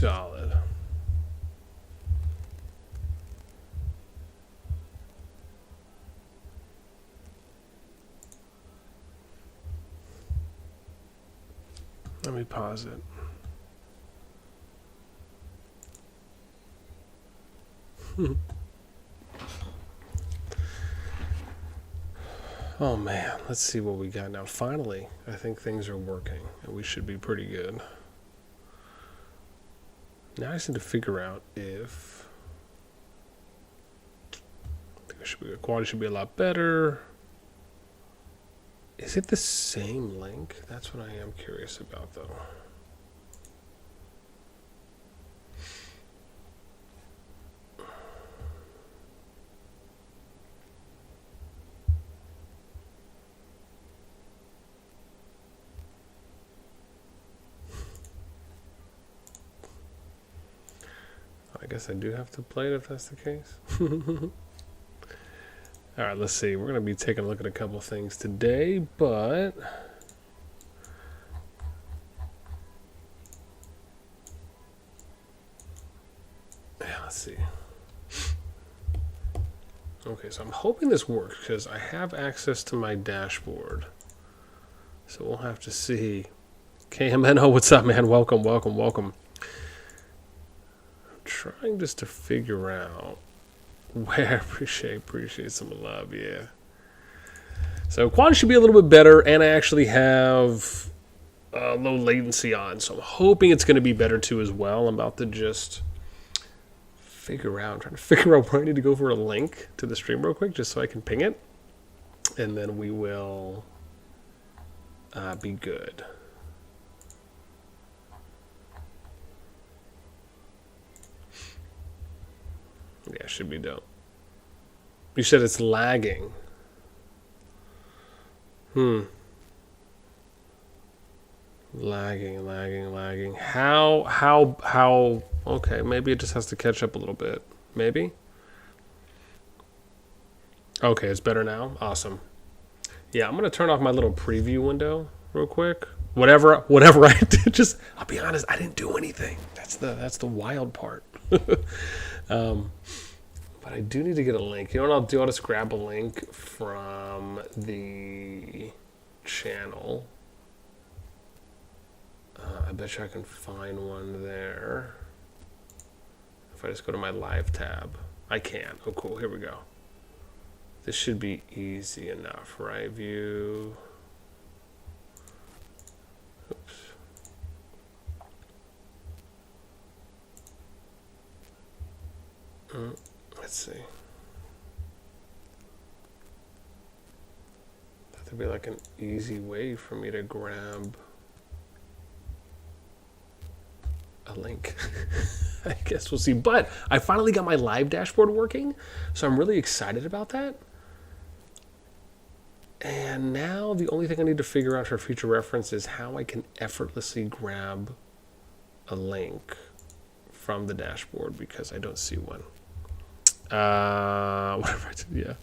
solid. Let me pause it. Oh man, let's see what we got now. Finally, I think things are working and we should be pretty good. Now I just need to figure out if I think quality should be a lot better. Is it the same link? That's what I am curious about though. I guess I do have to play it if that's the case. All right, let's see. We're going to be taking a look at a couple things today, but yeah, let's see. Okay, so I'm hoping this works because I have access to my dashboard. So we'll have to see. KMNO, what's up, man? Welcome, welcome, welcome. I'm trying just to figure out where. Appreciate some love, yeah. So quality should be a little bit better, and I actually have low latency on, so I'm hoping it's going to be better too as well. I'm about to just I'm trying to figure out where I need to go for a link to the stream real quick, just so I can ping it, and then we will be good. Yeah, should be dope. You said it's lagging. Lagging. How? Okay, maybe it just has to catch up a little bit. Maybe? Okay, it's better now? Awesome. Yeah, I'm going to turn off my little preview window real quick. Whatever I did, just, I'll be honest, I didn't do anything. That's the wild part. But I do need to get a link. You know what I'll do? I'll just grab a link from the channel. I bet you I can find one there. If I just go to my live tab. I can. Oh, cool. Here we go. This should be easy enough, right? View. Oops. Let's see. That'd be like an easy way for me to grab a link. I guess we'll see. But I finally got my live dashboard working, so I'm really excited about that. And now the only thing I need to figure out for future reference is how I can effortlessly grab a link from the dashboard, because I don't see one. Whatever I did, yeah.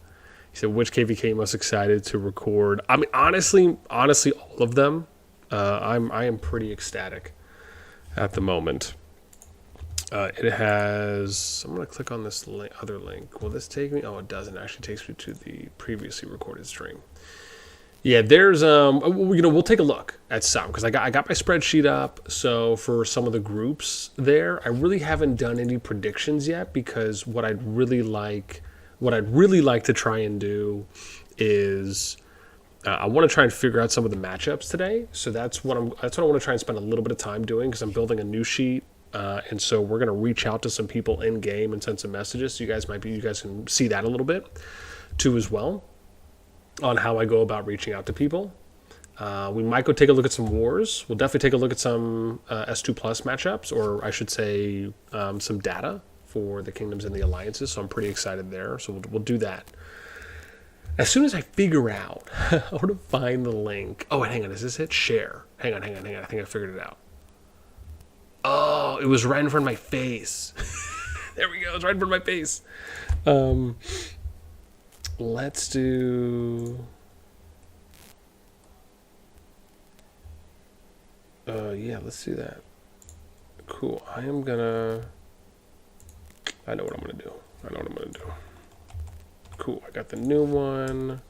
He said, which KvK most excited to record? I mean, honestly, all of them. I am pretty ecstatic at the moment. It has. I'm gonna click on this other link. Will this take me? Oh, it doesn't. It actually takes me to the previously recorded stream. Yeah, there's we'll take a look at some, because I got my spreadsheet up. So for some of the groups there, I really haven't done any predictions yet, because what I'd really like to try and do is I want to try and figure out some of the matchups today. So that's what I want to try and spend a little bit of time doing, because I'm building a new sheet. And so we're going to reach out to some people in game and send some messages. So you guys can see that a little bit too as well, on how I go about reaching out to people. We might go take a look at some wars. We'll definitely take a look at some S2 Plus matchups, or I should say some data for the kingdoms and the alliances. So I'm pretty excited there. So we'll do that. As soon as I figure out how to find the link. Oh, hang on. Is this it? Share. Hang on. I think I figured it out. Oh, it was right in front of my face. There we go. It's right in front of my face. Let's do. Yeah, let's do that. cool. I know what I'm gonna do. Cool, I got the new one.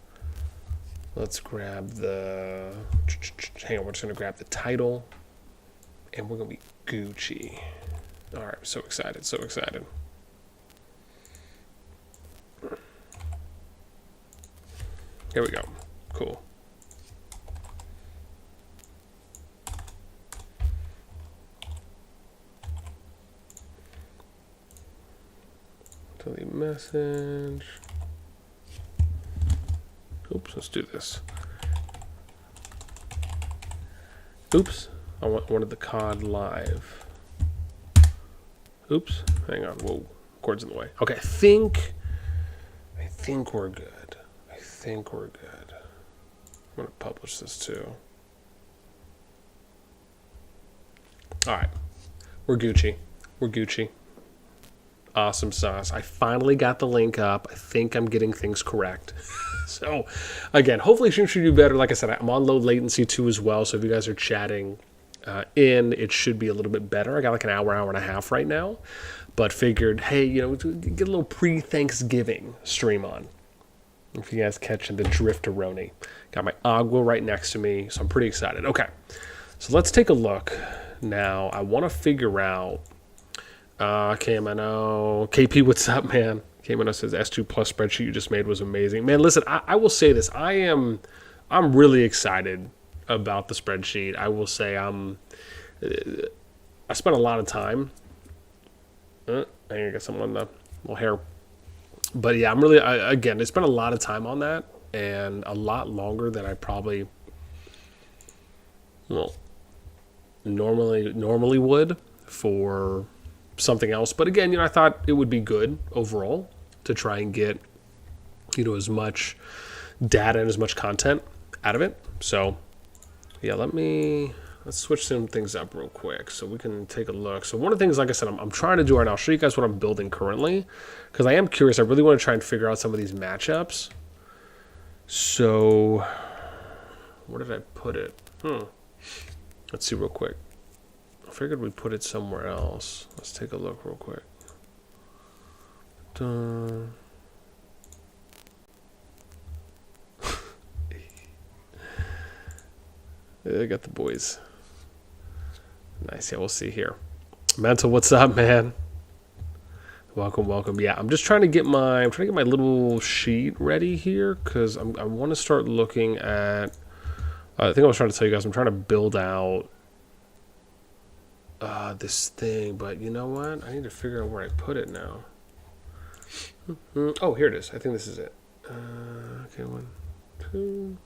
Let's grab the, hang on, we're just gonna grab the title and we're gonna be Gucci. All right, so excited. Here we go, cool. Delete message. Oops, let's do this. Oops, I wanted the COD live. Oops, hang on, whoa, cord's in the way. Okay, I think we're good. I'm gonna publish this too. All right, we're Gucci. Awesome sauce. I finally got the link up. I think I'm getting things correct. So, again, hopefully it should do better. Like I said, I'm on low latency too as well. So if you guys are chatting it should be a little bit better. I got like an hour and a half right now. But figured, hey, you know, get a little pre-Thanksgiving stream on. If you guys catching the drift-a-roni. Got my agua right next to me. So I'm pretty excited. Okay, so let's take a look. Now, I want to figure out... KMNO. KP, what's up, man? KMNO says S2 Plus spreadsheet you just made was amazing. Man, listen, I will say this. I'm really excited about the spreadsheet. I will say I spent a lot of time. I think I got someone on the little hair. But yeah, again, I spent a lot of time on that and a lot longer than I probably, normally would for something else. But again, I thought it would be good overall to try and get, as much data and as much content out of it. So yeah, let's switch some things up real quick so we can take a look. So one of the things, like I said, I'm trying to do right now, I'll show you guys what I'm building currently, because I am curious. I really want to try and figure out some of these matchups. So where did I put it? Let's see real quick. I figured we'd put it somewhere else. Let's take a look real quick. I got the boys. Nice. Yeah, we'll see here. Mental, what's up, man? Welcome. Yeah, I'm just trying to get my little sheet ready here because I want to start looking at. I think I was trying to tell you guys I'm trying to build out this thing, but you know what? I need to figure out where I put it now. Oh, here it is. I think this is it. Okay, 1, 2.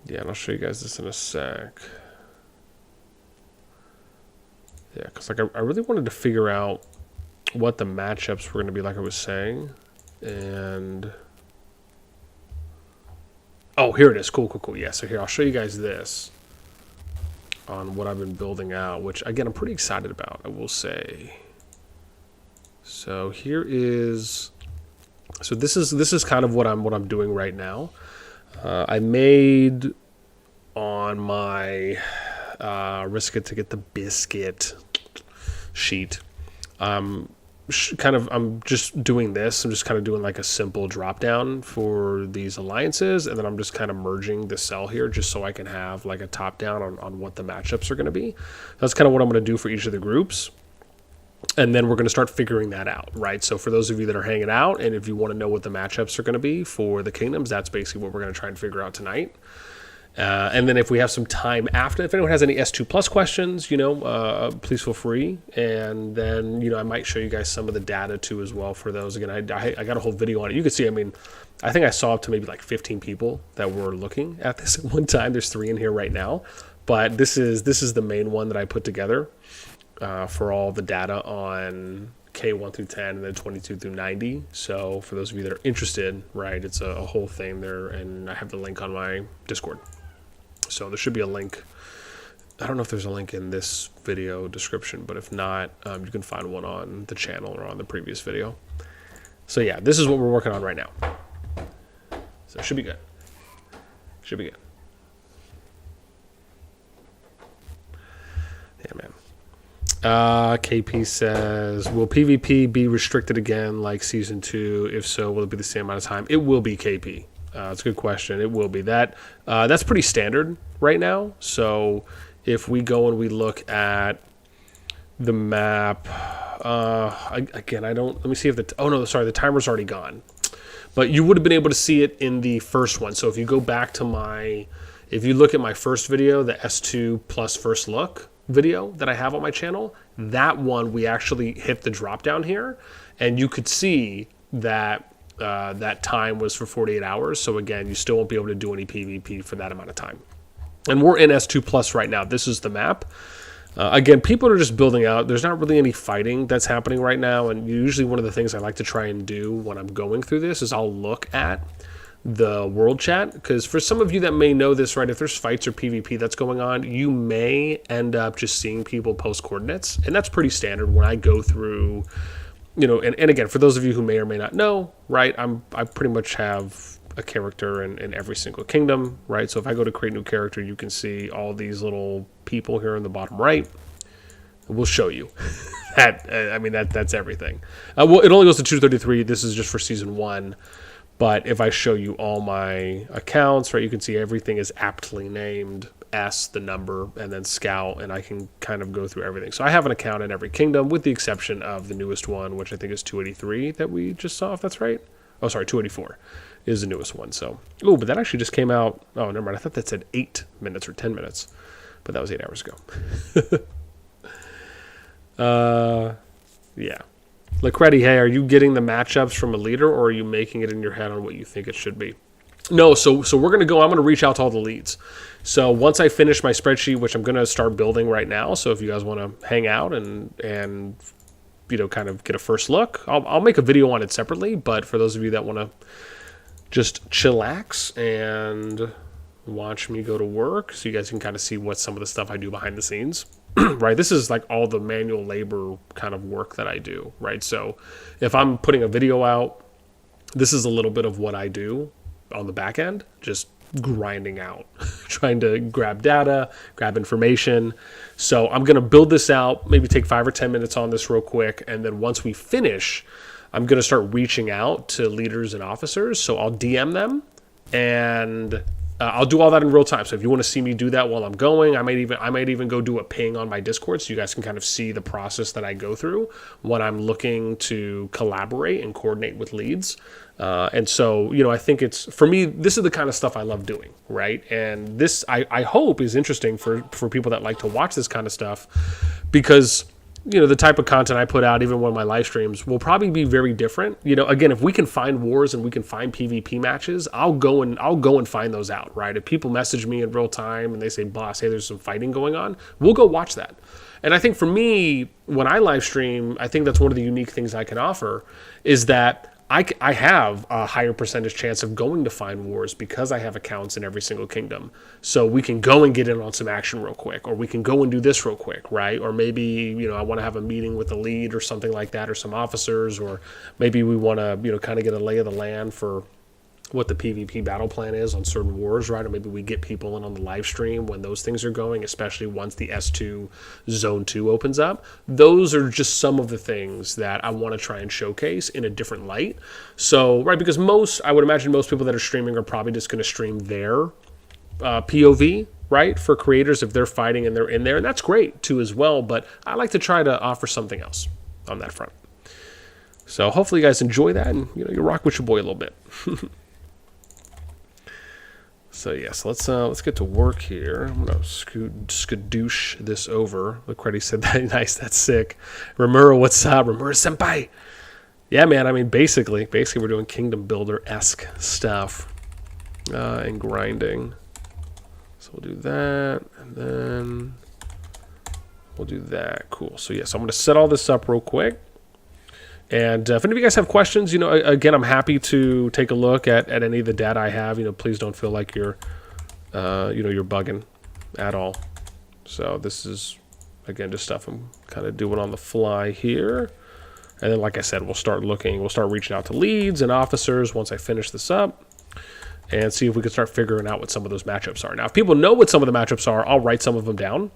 Yeah, and I'll show you guys this in a sec. Yeah, because like I really wanted to figure out what the matchups were going to be, like I was saying, and oh, here it is. Cool. Yeah, so here I'll show you guys this on what I've been building out, which again I'm pretty excited about, I will say. So here is, so this is kind of what I'm doing right now. I made on my risk it to get the biscuit sheet. I'm just doing this. I'm just kind of doing like a simple drop down for these alliances, and then I'm just kind of merging the cell here just so I can have like a top down on what the matchups are going to be. That's kind of what I'm going to do for each of the groups. And then we're going to start figuring that out, right? So for those of you that are hanging out, and if you want to know what the matchups are going to be for the kingdoms, that's basically what we're going to try and figure out tonight. And then if we have some time after, if anyone has any S2 Plus questions, please feel free. And then, I might show you guys some of the data too as well for those. Again, I got a whole video on it. You can see, I think I saw up to maybe like 15 people that were looking at this at one time. There's 3 in here right now. But this is the main one that I put together for all the data on K1 through 10 and then 22 through 90. So for those of you that are interested, right, it's a whole thing there. And I have the link on my Discord. So there should be a link. I don't know if there's a link in this video description, but if not, you can find one on the channel or on the previous video. So yeah, this is what we're working on right now. So it should be good. KP says, will PvP be restricted again like Season 2? If so, will it be the same amount of time? It will be, KP. It's a good question. It will be. That's pretty standard right now. So if we go and we look at the map, again, let me see if the timer's already gone. But you would have been able to see it in the first one. So if you go back to if you look at my first video, the S2 plus first look video that I have on my channel, that one we actually hit the drop down here, and you could see that that time was for 48 hours. So again, you still won't be able to do any PvP for that amount of time. And we're in S2 plus right now. This is the map. Again, people are just building out. There's not really any fighting that's happening right now. And usually one of the things I like to try and do when I'm going through this is I'll look at the world chat. Because for some of you that may know this, right, if there's fights or PvP that's going on, you may end up just seeing people post coordinates. And that's pretty standard when I go through, and again, for those of you who may or may not know, right, I pretty much have a character in every single kingdom, right? So if I go to create new character, you can see all these little people here in the bottom right. We'll show you that. That's everything. Well, it only goes to 233. This is just for season 1. But if I show you all my accounts, right, you can see everything is aptly named S, the number, and then Scout, and I can kind of go through everything. So I have an account in every kingdom, with the exception of the newest one, which I think is 283 that we just saw, if that's right. Oh, sorry, 284 is the newest one. So, but that actually just came out. Oh, never mind. I thought that said 8 minutes or 10 minutes, but that was 8 hours ago. Yeah. Lacretti, hey, are you getting the matchups from a leader, or are you making it in your head on what you think it should be? No, so we're going to go, I'm going to reach out to all the leads. So once I finish my spreadsheet, which I'm going to start building right now, so if you guys want to hang out and kind of get a first look, I'll make a video on it separately, but for those of you that want to just chillax and watch me go to work, so you guys can kind of see what some of the stuff I do behind the scenes, right? This is like all the manual labor kind of work that I do, right? So if I'm putting a video out, this is a little bit of what I do on the back end, just grinding out, trying to grab data, grab information. So I'm going to build this out, maybe take 5 or 10 minutes on this real quick. And then once we finish, I'm going to start reaching out to leaders and officers. So I'll DM them, and I'll do all that in real time. So if you want to see me do that while I'm going, I might even go do a ping on my Discord, so you guys can kind of see the process that I go through when I'm looking to collaborate and coordinate with leads. And so, I think for me, this is the kind of stuff I love doing, right? And this, I hope, is interesting for people that like to watch this kind of stuff, because the type of content I put out, even when my live streams, will probably be very different. Again, if we can find wars and we can find PvP matches, I'll go and find those out, right? If people message me in real time and they say, boss, hey, there's some fighting going on, we'll go watch that. And I think for me, when I live stream, I think that's one of the unique things I can offer, is that I have a higher percentage chance of going to find wars because I have accounts in every single kingdom. So we can go and get in on some action real quick, or we can go and do this real quick, right? Or maybe, I want to have a meeting with the lead or something like that, or some officers, or maybe we want to, kind of get a lay of the land for what the PvP battle plan is on certain wars, right? Or maybe we get people in on the live stream when those things are going, especially once the S2 Zone 2 opens up. Those are just some of the things that I want to try and showcase in a different light. So, right, because I would imagine most people that are streaming are probably just going to stream their POV, right, for creators if they're fighting and they're in there, and that's great too as well, but I like to try to offer something else on that front. So hopefully you guys enjoy that, and you rock with your boy a little bit. So yes, let's get to work here. I'm gonna skadoosh this over. Lacretti said that. Nice, that's sick. Ramura, what's up? Ramura senpai. Yeah, man. Basically, we're doing kingdom builder-esque stuff and grinding. So we'll do that, and then we'll do that. Cool. So yes, I'm gonna set all this up real quick. And if any of you guys have questions, again, I'm happy to take a look at any of the data I have. Please don't feel like you're bugging at all. So this is, again, just stuff I'm kind of doing on the fly here. And then, like I said, we'll start reaching out to leads and officers once I finish this up, and see if we can start figuring out what some of those matchups are. Now, if people know what some of the matchups are, I'll write some of them down.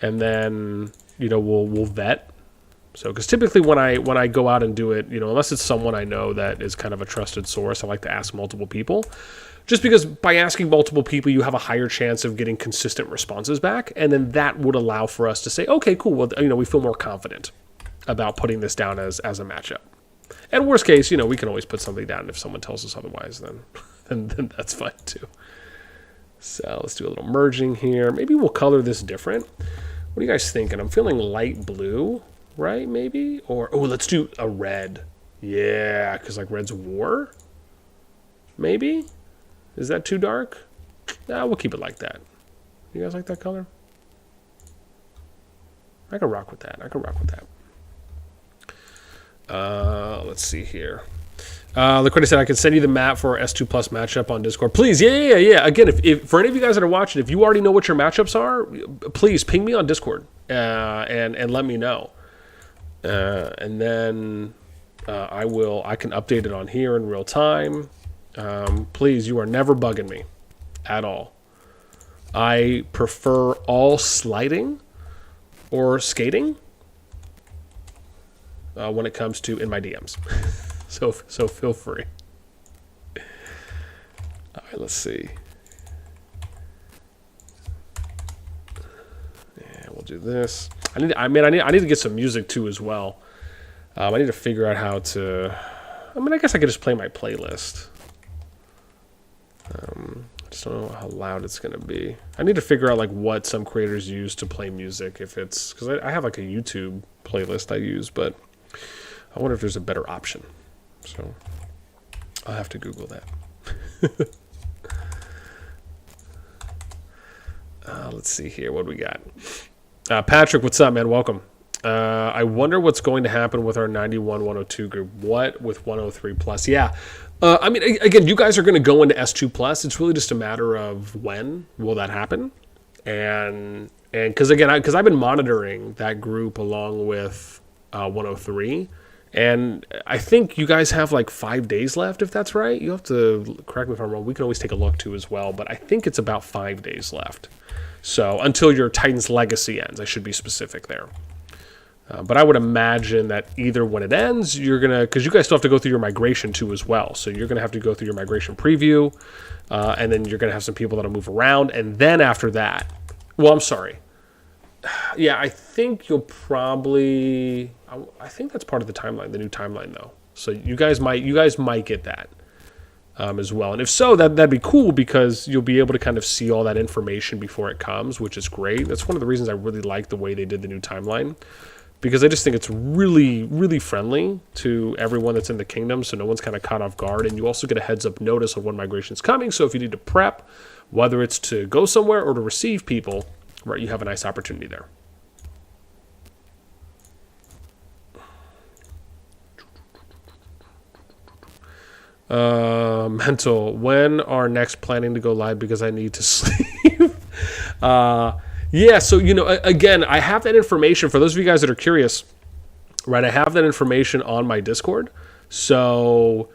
and then, you know, we'll vet. So, because typically when I go out and do it, you know, unless it's someone I know that is kind of a trusted source, I like to ask multiple people. Just because by asking multiple people, you have a higher chance of getting consistent responses back, and then that would allow for us to say, okay, cool, well, you know, we feel more confident about putting this down as a matchup. And worst case, you know, we can always put something down. If someone tells us otherwise, then that's fine too. So let's do a little merging here. Maybe we'll color this different. What are you guys thinking? I'm feeling light blue, right? Maybe? Or, oh, let's do a red. Yeah, because like red's war? Maybe? Is that too dark? Nah, we'll keep it like that. You guys like that color? I can rock with that. Let's see here. Liquidity said I can send you the map for our S2 Plus matchup on Discord. Please, yeah. Again, if for any of you guys that are watching, if you already know what your matchups are, please ping me on Discord and let me know. And then I can update it on here in real time. Please, you are never bugging me at all. I prefer all sliding or skating when it comes to in my DMs. So feel free. All right, let's see. Yeah, we'll do this. I need to get some music too as well. I need to figure out how to. I mean, I guess I could just play my playlist. I just don't know how loud it's gonna be. I need to figure out like what some creators use to play music. If it's because I have like a YouTube playlist I use, but I wonder if there's a better option. So I'll have to Google that. Let's see here. What do we got? Patrick, what's up, man? Welcome. I wonder what's going to happen with our 91-102 group. What with 103 plus? Yeah. I mean, again, you guys are going to go into S2 plus. It's really just a matter of when will that happen. And because I've been monitoring that group along with 103. And I think you guys have like 5 days left, if that's right. You have to correct me if I'm wrong. We can always take a look too as well. But I think it's about 5 days left. So until your Titan's Legacy ends, I should be specific there. But I would imagine that either when it ends, you're going to, because you guys still have to go through your migration too as well. So you're going to have to go through your migration preview, and then you're going to have some people that'll move around. And then after that, well, I'm sorry. Yeah, I think you'll probably, I think that's part of the timeline, the new timeline though. So you guys might get that as well. And if so, that'd be cool because you'll be able to kind of see all that information before it comes, which is great. That's one of the reasons I really like the way they did the new timeline. Because I just think it's really, really friendly to everyone that's in the kingdom, so no one's kind of caught off guard. And you also get a heads-up notice of when migration's coming, so if you need to prep, whether it's to go somewhere or to receive people, right, you have a nice opportunity there. Mental, when are next planning to go live because I need to sleep? Yeah, so, you know, again, I have that information. For those of you guys that are curious, right, I have that information on my Discord. So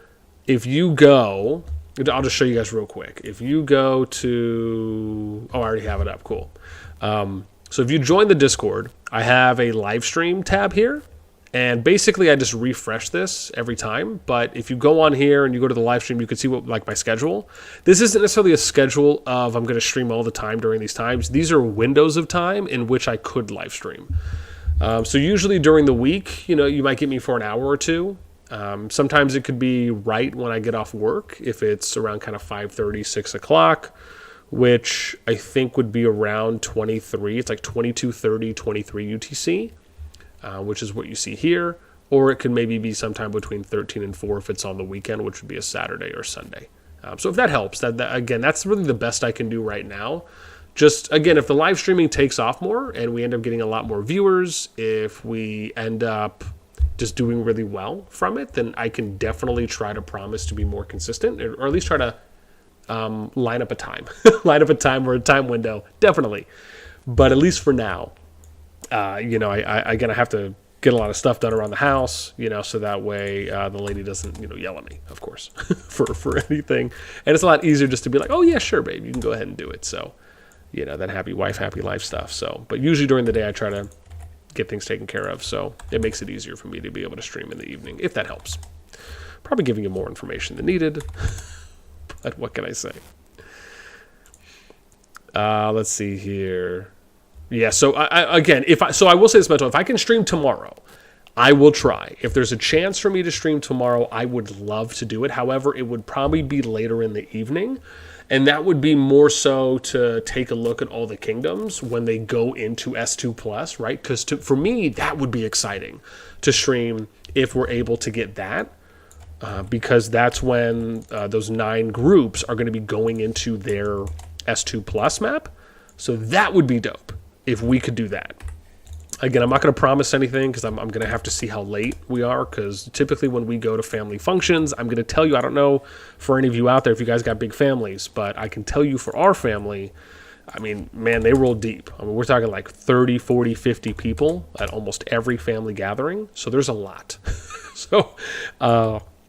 if you go, I'll just show you guys real quick. If you go to, oh, I already have it up, cool. So if you join the Discord, I have a live stream tab here. And basically, I just refresh this every time. But if you go on here and you go to the live stream, you can see what like my schedule. This isn't necessarily a schedule of I'm going to stream all the time during these times. These are windows of time in which I could live stream. So usually during the week, you know, you might get me for an hour or two. Sometimes it could be right when I get off work, if it's around kind of 5:30, 6 o'clock, which I think would be around 23. It's like 22:30, 23 UTC. Which is what you see here, or it could maybe be sometime between 13 and 4 if it's on the weekend, which would be a Saturday or Sunday. So if that helps, that again, that's really the best I can do right now. Just, again, if the live streaming takes off more and we end up getting a lot more viewers, if we end up just doing really well from it, then I can definitely try to promise to be more consistent, or at least try to line up a time. Line up a time or a time window, definitely. But at least for now, you know, I have to get a lot of stuff done around the house, you know, so that way the lady doesn't, you know, yell at me, of course, for anything. And it's a lot easier just to be like, oh, yeah, sure, babe, you can go ahead and do it. So, you know, that happy wife, happy life stuff. So, but usually during the day, I try to get things taken care of. So it makes it easier for me to be able to stream in the evening, if that helps. Probably giving you more information than needed, but what can I say? Let's see here. Yeah, so again, I will say this, Mental, if I can stream tomorrow, I will try. If there's a chance for me to stream tomorrow, I would love to do it. However, it would probably be later in the evening, and that would be more so to take a look at all the kingdoms when they go into S2 Plus, right? Because for me, that would be exciting to stream if we're able to get that, because that's when those 9 groups are going to be going into their S2 Plus map. So that would be dope if we could do that. Again, I'm not going to promise anything because I'm going to have to see how late we are, because typically when we go to family functions, I'm going to tell you, I don't know for any of you out there if you guys got big families, but I can tell you for our family, I mean, man, they roll deep. I mean, we're talking like 30, 40, 50 people at almost every family gathering. So there's a lot. So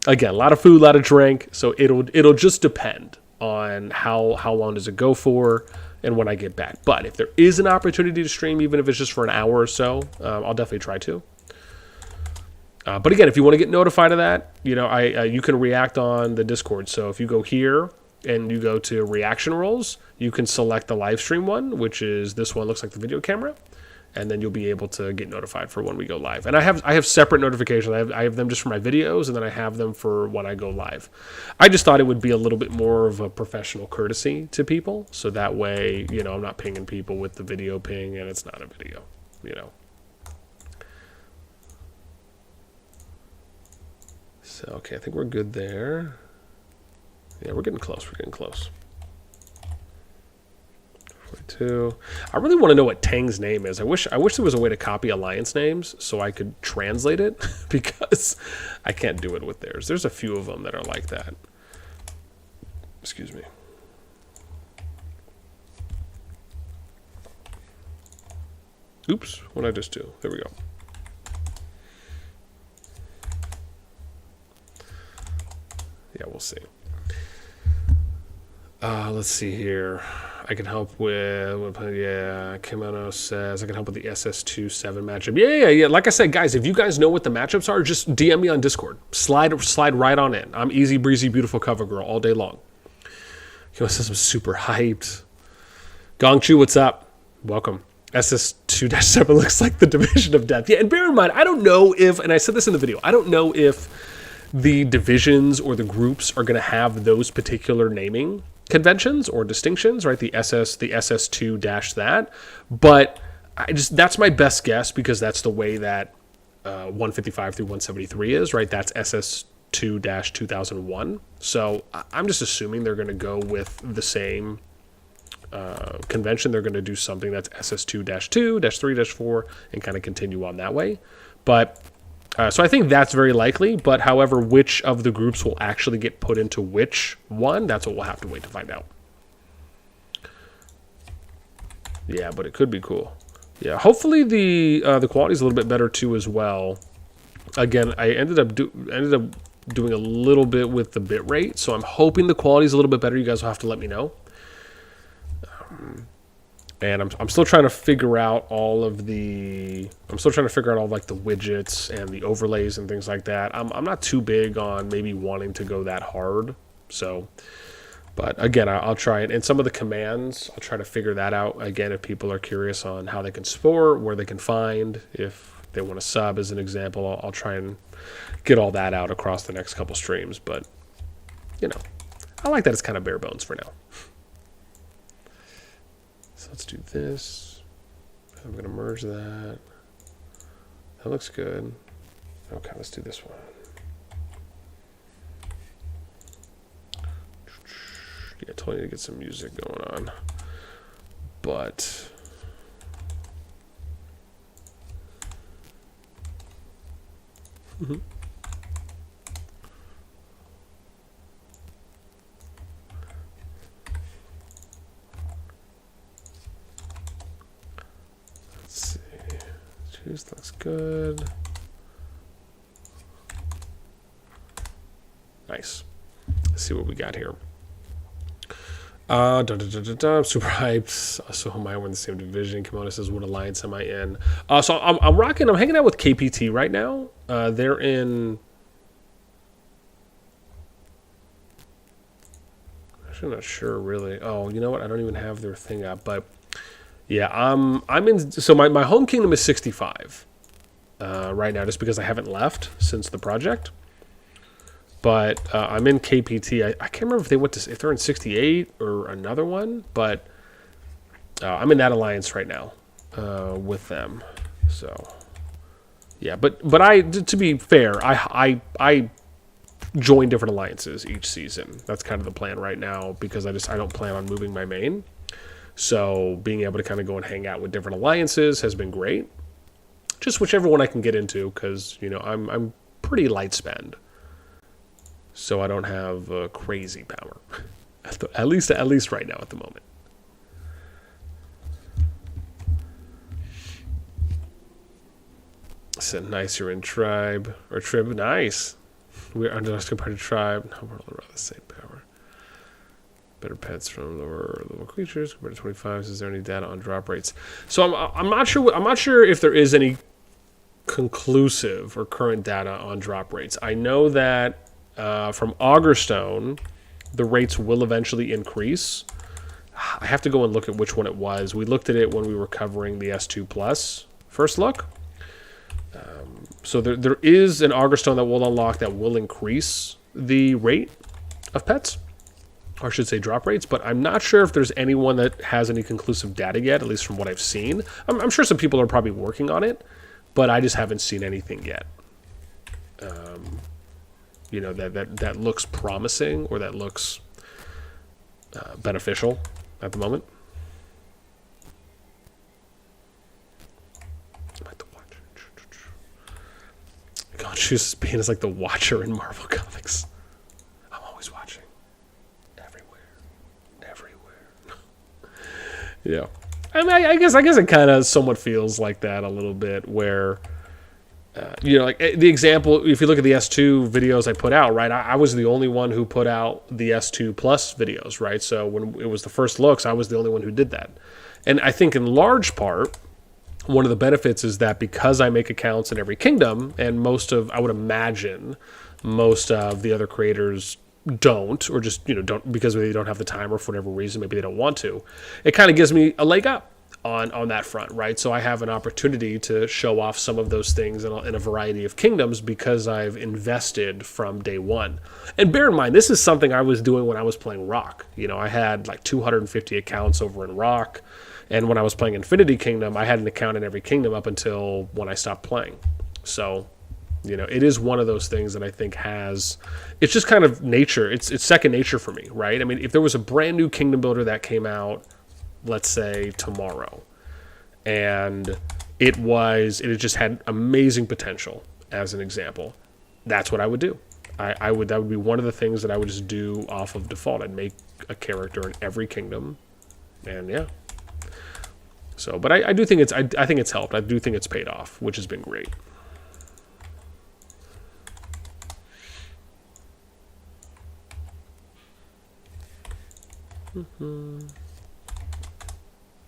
again, a lot of food, a lot of drink. So it'll just depend on how long does it go for and when I get back. But if there is an opportunity to stream, even if it's just for an hour or so, I'll definitely try to. But again, if you want to get notified of that, you know, you can react on the Discord. So if you go here and you go to reaction roles, you can select the live stream one, which is this one, looks like the video camera, and then you'll be able to get notified for when we go live. And I have separate notifications. I have them just for my videos, and then I have them for when I go live. I just thought it would be a little bit more of a professional courtesy to people, so that way, you know, I'm not pinging people with the video ping, and it's not a video, you know. So, okay, I think we're good there. Yeah, we're getting close. We're getting close. 42. I really want to know what Tang's name is. I wish there was a way to copy alliance names so I could translate it, because I can't do it with theirs. There's a few of them that are like that. Excuse me. Oops, what did I just do? There we go. Yeah, we'll see. Let's see here. I can help with, yeah, Kimono says, I can help with the SS27 matchup. Yeah. Like I said, guys, if you guys know what the matchups are, just DM me on Discord. Slide right on in. I'm easy breezy, beautiful cover girl all day long. Kimono says I'm super hyped. Gongchu, what's up? Welcome. SS2-7 looks like the Division of Death. Yeah, and bear in mind, I don't know if, and I said this in the video, I don't know if the divisions or the groups are going to have those particular naming conventions or distinctions, right? The SS2 dash that, but that's my best guess, because that's the way that 155 through 173 is, right? That's SS2 dash 2001. So I'm just assuming they're going to go with the same convention. They're going to do something that's SS2 dash 2 dash 3 dash 4 and kind of continue on that way. But so I think that's very likely, but however, which of the groups will actually get put into which one, that's what we'll have to wait to find out. Yeah, but it could be cool. Yeah, hopefully the quality is a little bit better too as well. Again, I ended up doing a little bit with the bit rate, so I'm hoping the quality is a little bit better. You guys will have to let me know. And I'm still trying to figure out all of the, like the widgets and the overlays and things like that. I'm not too big on maybe wanting to go that hard. So, but again, I'll try it. And some of the commands, I'll try to figure that out. Again, if people are curious on how they can support, where they can find, if they want to sub as an example, I'll try and get all that out across the next couple streams. But, you know, I like that it's kind of bare bones for now. Let's do this. I'm going to merge that. That looks good. Okay, let's do this one. Yeah, totally need to get some music going on. But this looks good. Nice. Let's see what we got here. Super hyped. So am I. We're in the same division. Kimona says, "What alliance am I in?" So I'm rocking. I'm hanging out with KPT right now. They're in. Actually, I'm not sure really. Oh, you know what? I don't even have their thing up. But yeah, I'm in. So my home kingdom is 65 right now, just because I haven't left since the project. But I'm in KPT. I can't remember if they went to if they're in 68 or another one, but I'm in that alliance right now with them. So yeah, but I to be fair, I join different alliances each season. That's kind of the plan right now because I don't plan on moving my main. So being able to kind of go and hang out with different alliances has been great. Just whichever one I can get into because I'm pretty light spend. So I don't have crazy power, at least right now at the moment. Said nice, you're in tribe or trib. Nice. We're under us compared to tribe. No, we're all around the same power. Better pets from lower level creatures compared to 25. Is there any data on drop rates? So I'm not sure. I'm not sure if there is any conclusive or current data on drop rates. I know that. From Augerstone, the rates will eventually increase. I have to go and look at which one it was. We looked at it when we were covering the S2 Plus first look. So there is an Augerstone that will unlock that will increase the rate of pets, or I should say drop rates, but I'm not sure if there's anyone that has any conclusive data yet, at least from what I've seen. I'm sure some people are probably working on it, but I just haven't seen anything yet. That looks promising or that looks beneficial at the moment. I like to watch. God, she's being as like the Watcher in Marvel Comics. I'm always watching. Everywhere. Yeah. I mean, I guess it kind of somewhat feels like that a little bit where... like the example, if you look at the S2 videos I put out, right, I was the only one who put out the S2 Plus videos, right? So when it was the first looks, I was the only one who did that. And I think in large part, one of the benefits is that because I make accounts in every kingdom, and I would imagine, most of the other creators don't, or just, don't, because they don't have the time or for whatever reason, maybe they don't want to, it kind of gives me a leg up on that front, right? So I have an opportunity to show off some of those things in a variety of kingdoms because I've invested from day one. And bear in mind, this is something I was doing when I was playing Rock. I had like 250 accounts over in Rock, and when I was playing Infinity Kingdom, I had an account in every kingdom up until when I stopped playing. So, it is one of those things that I think it's just kind of nature. It's second nature for me, right? I mean, if there was a brand new kingdom builder that came out, let's say tomorrow, and it just had amazing potential, as an example, that's what I would do. That would be one of the things that I would just do off of default. I'd make a character in every kingdom, and yeah. So, but I do think I think it's helped. I do think it's paid off, which has been great.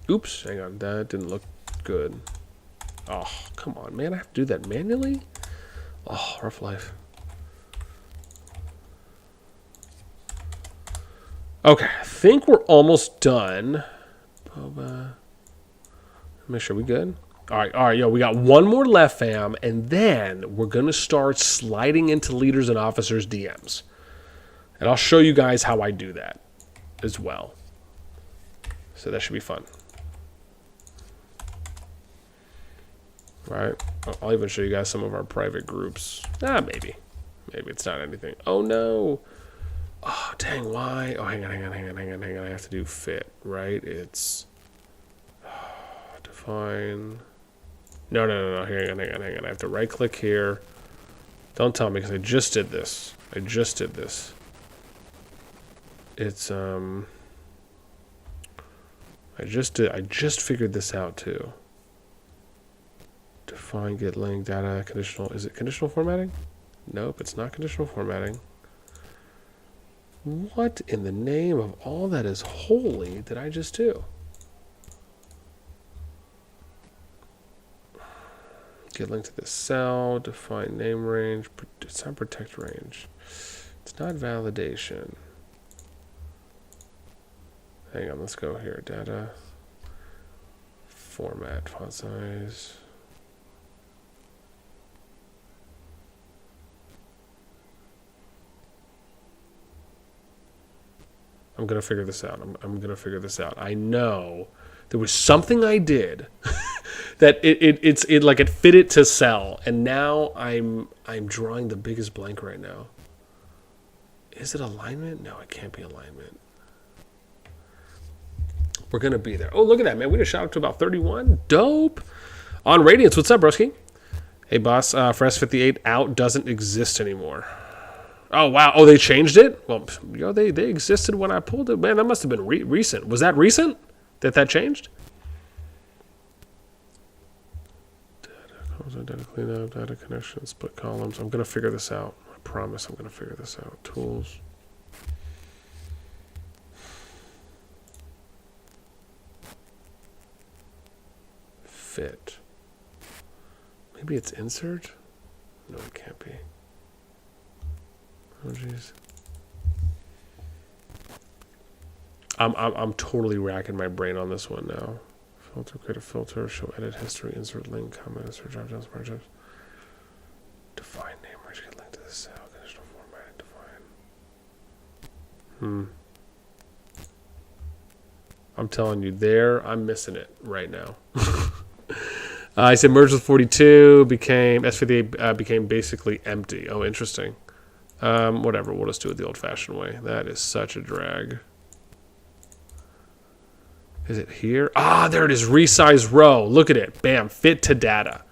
Oops, hang on, that didn't look good. Oh, come on, man, I have to do that manually? Oh, rough life. Okay, I think we're almost done. Make sure we good. All right, yo, we got one more left, fam, and then we're going to start sliding into leaders and officers' DMs. And I'll show you guys how I do that as well. So that should be fun. All right, I'll even show you guys some of our private groups. Maybe it's not anything. Oh no, oh dang, why? Oh, hang on, I have to do fit, right? It's define. No, hang on, I have to right click here. Don't tell me, because I just did this. It's I just figured this out too. Define, get link, data, conditional. Is it conditional formatting? Nope, it's not conditional formatting. What in the name of all that is holy did I just do? Get link to this cell, define name range, it's not protect range. It's not validation. Hang on, let's go here. Data, format, font size. I'm going to figure this out. I'm going to figure this out. I know there was something I did that it like it fit it to cell, and now I'm drawing the biggest blank right now. Is it alignment? No, it can't be alignment. We're going to be there. Oh, look at that, man. We just shot up to about 31. Dope. On Radiance, what's up, broski? Hey, boss, for S58, out doesn't exist anymore. Oh, wow. Oh, they changed it? Well, yo, they existed when I pulled it. Man, that must have been recent. Was that recent that changed? Data cleanup, data connection, split columns. I'm going to figure this out. I promise I'm going to figure this out. Tools. Fit. Maybe it's insert? No, it can't be. Oh, jeez. I'm totally racking my brain on this one now. Filter, create a filter, show edit history, insert link, comment, insert drop down project. Define name, range, get link to the cell, conditional format, define. I'm telling you, I'm missing it right now. I said merged with 42, became S58 became basically empty. Oh, interesting. Whatever, we'll just do it the old-fashioned way. That is such a drag. Is it here? Ah, there it is. Resize row. Look at it. Bam. Fit to data.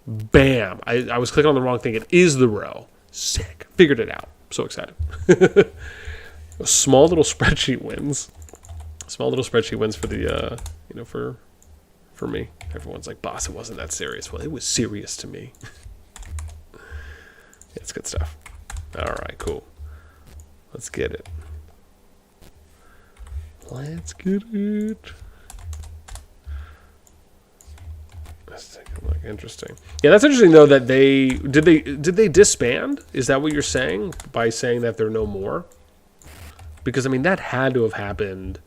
Bam. I was clicking on the wrong thing. It is the row. Sick. Figured it out. So excited. Small little spreadsheet wins. Small little spreadsheet wins for the, for me. Everyone's like, boss, it wasn't that serious. Well, it was serious to me. Yeah, it's good stuff. All right, cool. Let's get it. Let's get it. Let's take a look. Interesting. Yeah, that's interesting though that did they disband? Is that what you're saying by saying that they're no more? Because I mean that had to have happened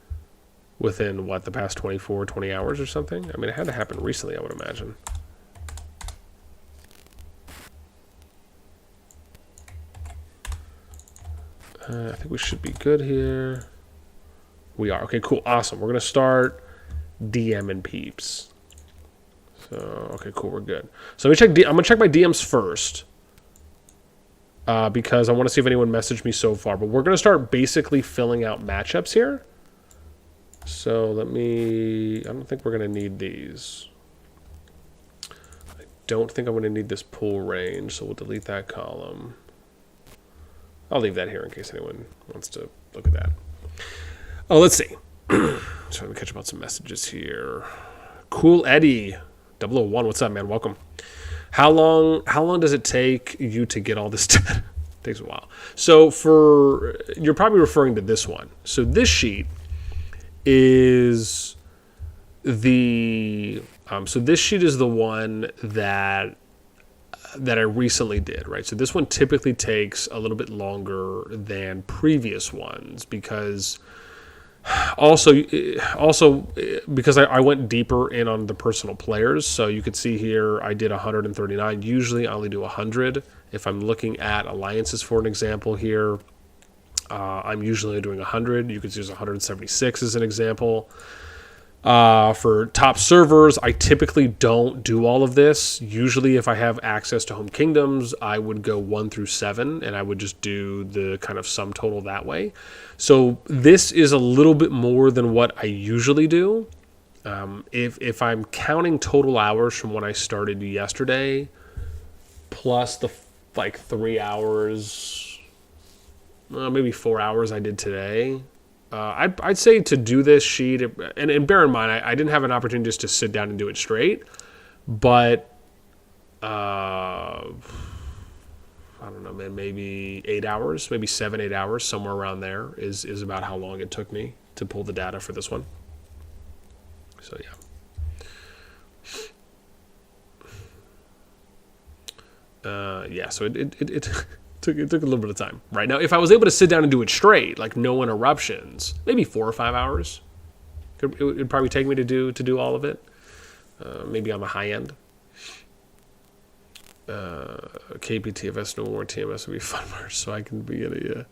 within what, the past 20 hours or something? I mean, it had to happen recently, I would imagine. I think we should be good here. We are. Okay, cool. Awesome. We're going to start DMing peeps. So, okay, cool. We're good. So let me check. I'm going to check my DMs first. Because I want to see if anyone messaged me so far. But we're going to start basically filling out matchups here. So let me... I don't think we're going to need these. I don't think I'm going to need this pool range. So we'll delete that column. I'll leave that here in case anyone wants to look at that. Oh, let's see. So let me catch up on some messages here. Cool Eddie 001, what's up, man? Welcome. How long does it take you to get all this done? It takes a while. So you're probably referring to this one. So this sheet is the one that I recently did, right? So this one typically takes a little bit longer than previous ones because also because I went deeper in on the personal players. So you can see here I did 139. Usually I only do 100. If I'm looking at alliances, for an example here, I'm usually doing 100. You could use 176 as an example. For top servers, I typically don't do all of this. Usually if I have access to home kingdoms, I would go 1 through 7 and I would just do the kind of sum total that way. So this is a little bit more than what I usually do. If I'm counting total hours from when I started yesterday, plus the 3 hours, maybe 4 hours I did today, I'd say to do this sheet, and bear in mind, I didn't have an opportunity just to sit down and do it straight, but I don't know, man, maybe 8 hours, maybe 7, 8 hours, somewhere around there is about how long it took me to pull the data for this one. So yeah. Yeah, so it took a little bit of time. Right now, if I was able to sit down and do it straight, like no interruptions, maybe 4 or 5 hours. It would probably take me to do all of it. Maybe on the high end. KPTFS no more TMS would be fun merch, so I can be in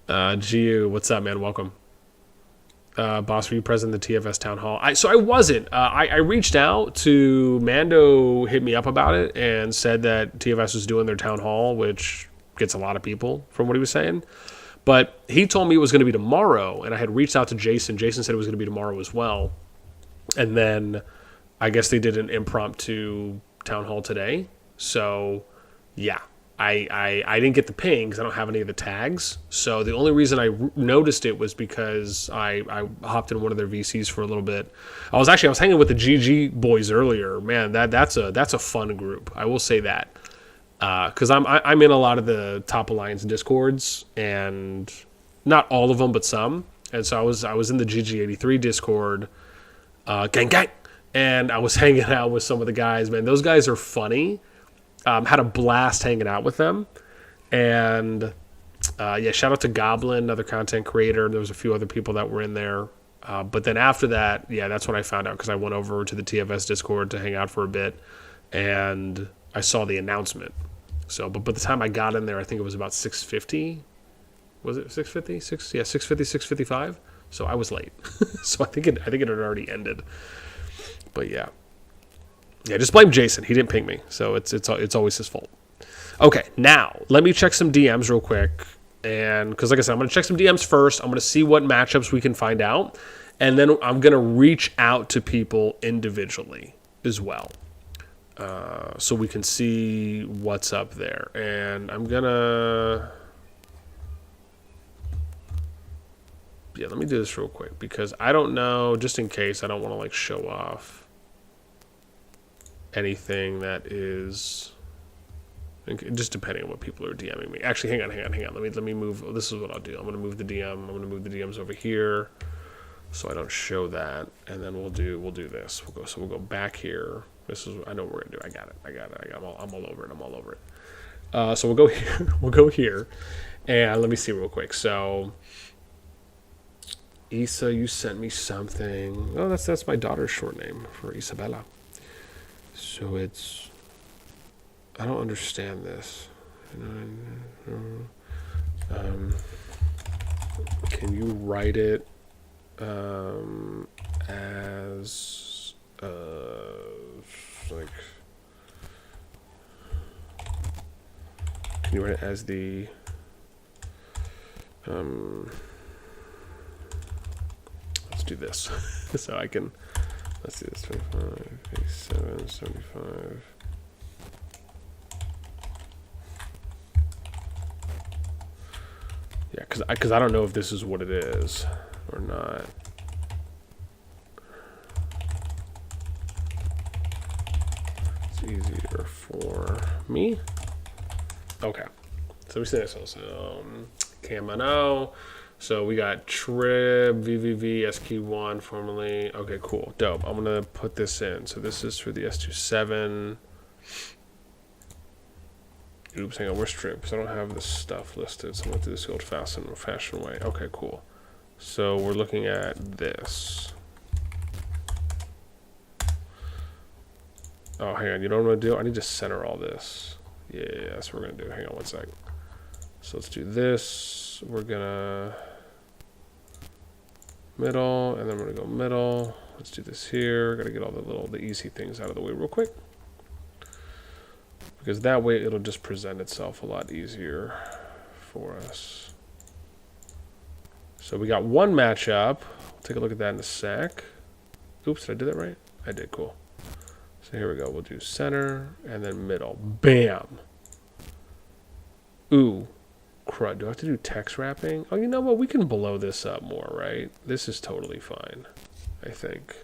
a GU, what's up, man? Welcome. Boss, were you present at the TFS town hall? So I wasn't. I reached out to Mando, hit me up about it, and said that TFS was doing their town hall, which gets a lot of people from what he was saying. But he told me it was going to be tomorrow, and I had reached out to Jason. Jason said it was going to be tomorrow as well. And then I guess they did an impromptu town hall today. So yeah, I didn't get the ping because I don't have any of the tags. So the only reason I noticed it was because I hopped in one of their VCs for a little bit. I was hanging with the GG boys earlier. Man, that's a fun group. I will say that. Because I'm in a lot of the Top Alliance Discords, and not all of them, but some. And so I was in the GG83 Discord, gang, and I was hanging out with some of the guys. Man, those guys are funny. Had a blast hanging out with them, and yeah, shout out to Goblin, another content creator. There was a few other people that were in there. But then after that, yeah, that's when I found out because I went over to the TFS Discord to hang out for a bit, and I saw the announcement. So, but by the time I got in there, I think it was about 6:50. Was it 6:50? 6:50, 6:55. So I was late. So I think it had already ended. But yeah, just blame Jason. He didn't ping me, so it's always his fault. Okay, now let me check some DMs real quick, and because like I said, I'm gonna check some DMs first. I'm gonna see what matchups we can find out, and then I'm gonna reach out to people individually as well. So we can see what's up there. And I'm gonna... Yeah, let me do this real quick because I don't know, just in case, I don't want to like show off anything that is... Just depending on what people are DMing me. Actually, hang on. Let me move... This is what I'll do. I'm going to move the DM. I'm going to move the DMs over here so I don't show that. And then we'll do this. We'll go back here. This is, I know what we're gonna do. I got it. I'm all over it. So we'll go here. We'll go here, and let me see real quick. So, Isa, you sent me something. Oh, that's my daughter's short name for Isabella. So it's, I don't understand this. Can you write it as like, can you write it as the let's do this. So I can, let's do this. 25, 87, 75. Yeah, because I don't know if this is what it is or not. It's easier for me. Okay, so we say this also. K1-90. So we got Trib, VVV, SQ1 formerly. Okay, cool, dope. I'm gonna put this in. So this is for the S27. Oops, hang on, where's Trib? Because I don't have this stuff listed, so I'm going to do this the old-fashioned way. Okay, cool. So we're looking at this. Oh, hang on, you know what I'm going to do? I need to center all this. Yeah, that's what we're going to do. Hang on one sec. So let's do this. We're going to middle, and then we're going to go middle. Let's do this here. Got to get all the easy things out of the way real quick, because that way it'll just present itself a lot easier for us. So we got one matchup. We'll take a look at that in a sec. Oops, did I do that right? I did, cool. So here we go. We'll do center and then middle. Bam. Ooh, crud. Do I have to do text wrapping? Oh, you know what? We can blow this up more, right? This is totally fine, I think.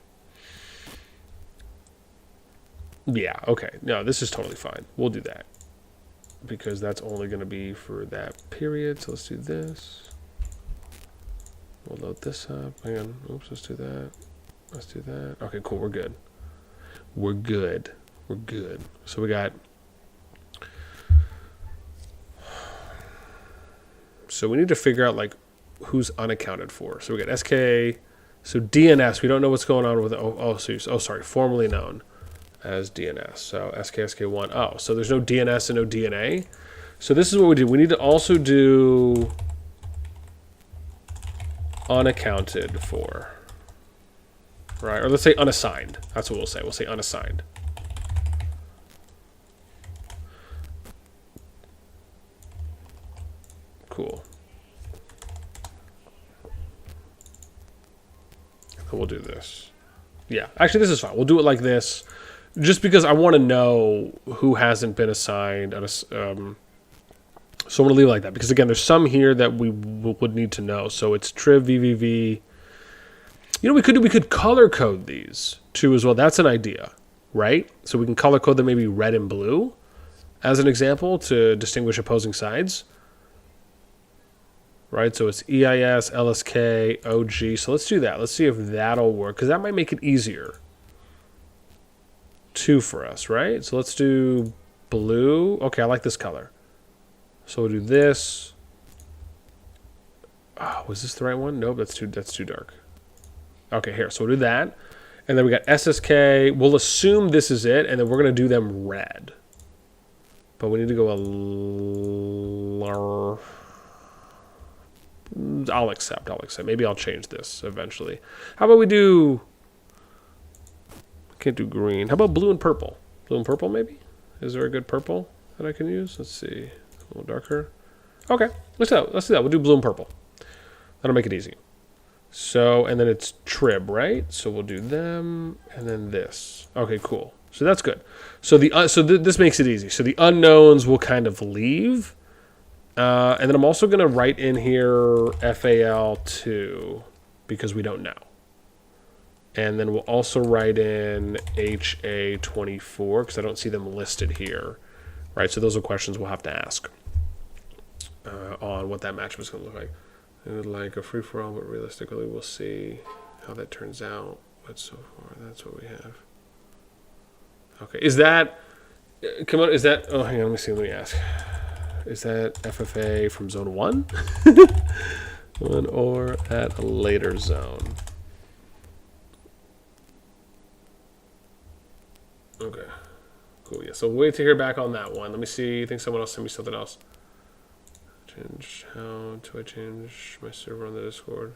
Yeah, okay. No, this is totally fine. We'll do that. because that's only going to be for that period. So let's do this. We'll load this up. Hang on. Oops, let's do that. Let's do that. Okay, cool. We're good. We're good. We're good. So we got... So we need to figure out, like, who's unaccounted for. So we got SK... So DNS, we don't know what's going on with... sorry. Formerly known as DNS. So SK1. Oh, so there's no DNS and no DNA. So this is what we do. We need to also do unaccounted for. Right? Or let's say unassigned. That's what we'll say. We'll say unassigned. Cool. And we'll do this. Yeah. Actually, this is fine. We'll do it like this. Just because I want to know who hasn't been assigned. So I'm going to leave it like that. Because, again, there's some here that we would need to know. So it's triv VVV. You know, we could color code these too as well. That's an idea, right? So we can color code them maybe red and blue as an example to distinguish opposing sides. Right? So it's EIS, LSK, OG. So let's do that. Let's see if that'll work. Because that might make it easier. Two for us, right? So let's do blue. Okay, I like this color. So we'll do this. Oh, was this the right one? Nope, that's too dark. Okay, here. So we'll do that. And then we got SSK. We'll assume this is it, and then we're going to do them red. But we need to go I'll accept. Maybe I'll change this eventually. How about we do... Can't do green. How about blue and purple? Blue and purple, maybe? Is there a good purple that I can use? Let's see. A little darker. Okay, let's do that. We'll do blue and purple. That'll make it easy. So, and then it's trib, right? So we'll do them, and then this. Okay, cool. So that's good. So this makes it easy. So the unknowns will kind of leave. And then I'm also going to write in here FAL2 because we don't know. And then we'll also write in HA24 because I don't see them listed here. Right, so those are questions we'll have to ask on what that matchup is going to look like. It would like a free-for-all, but realistically we'll see how that turns out. But so far, that's what we have. Okay, is that... Come on, is that... Oh, hang on, let me ask. Is that FFA from zone 1? 1 or at a later zone? Okay, cool. Yeah, so we'll wait to hear back on that one. Let me see. I think someone else sent me something else. Change. How do I change my server on the Discord?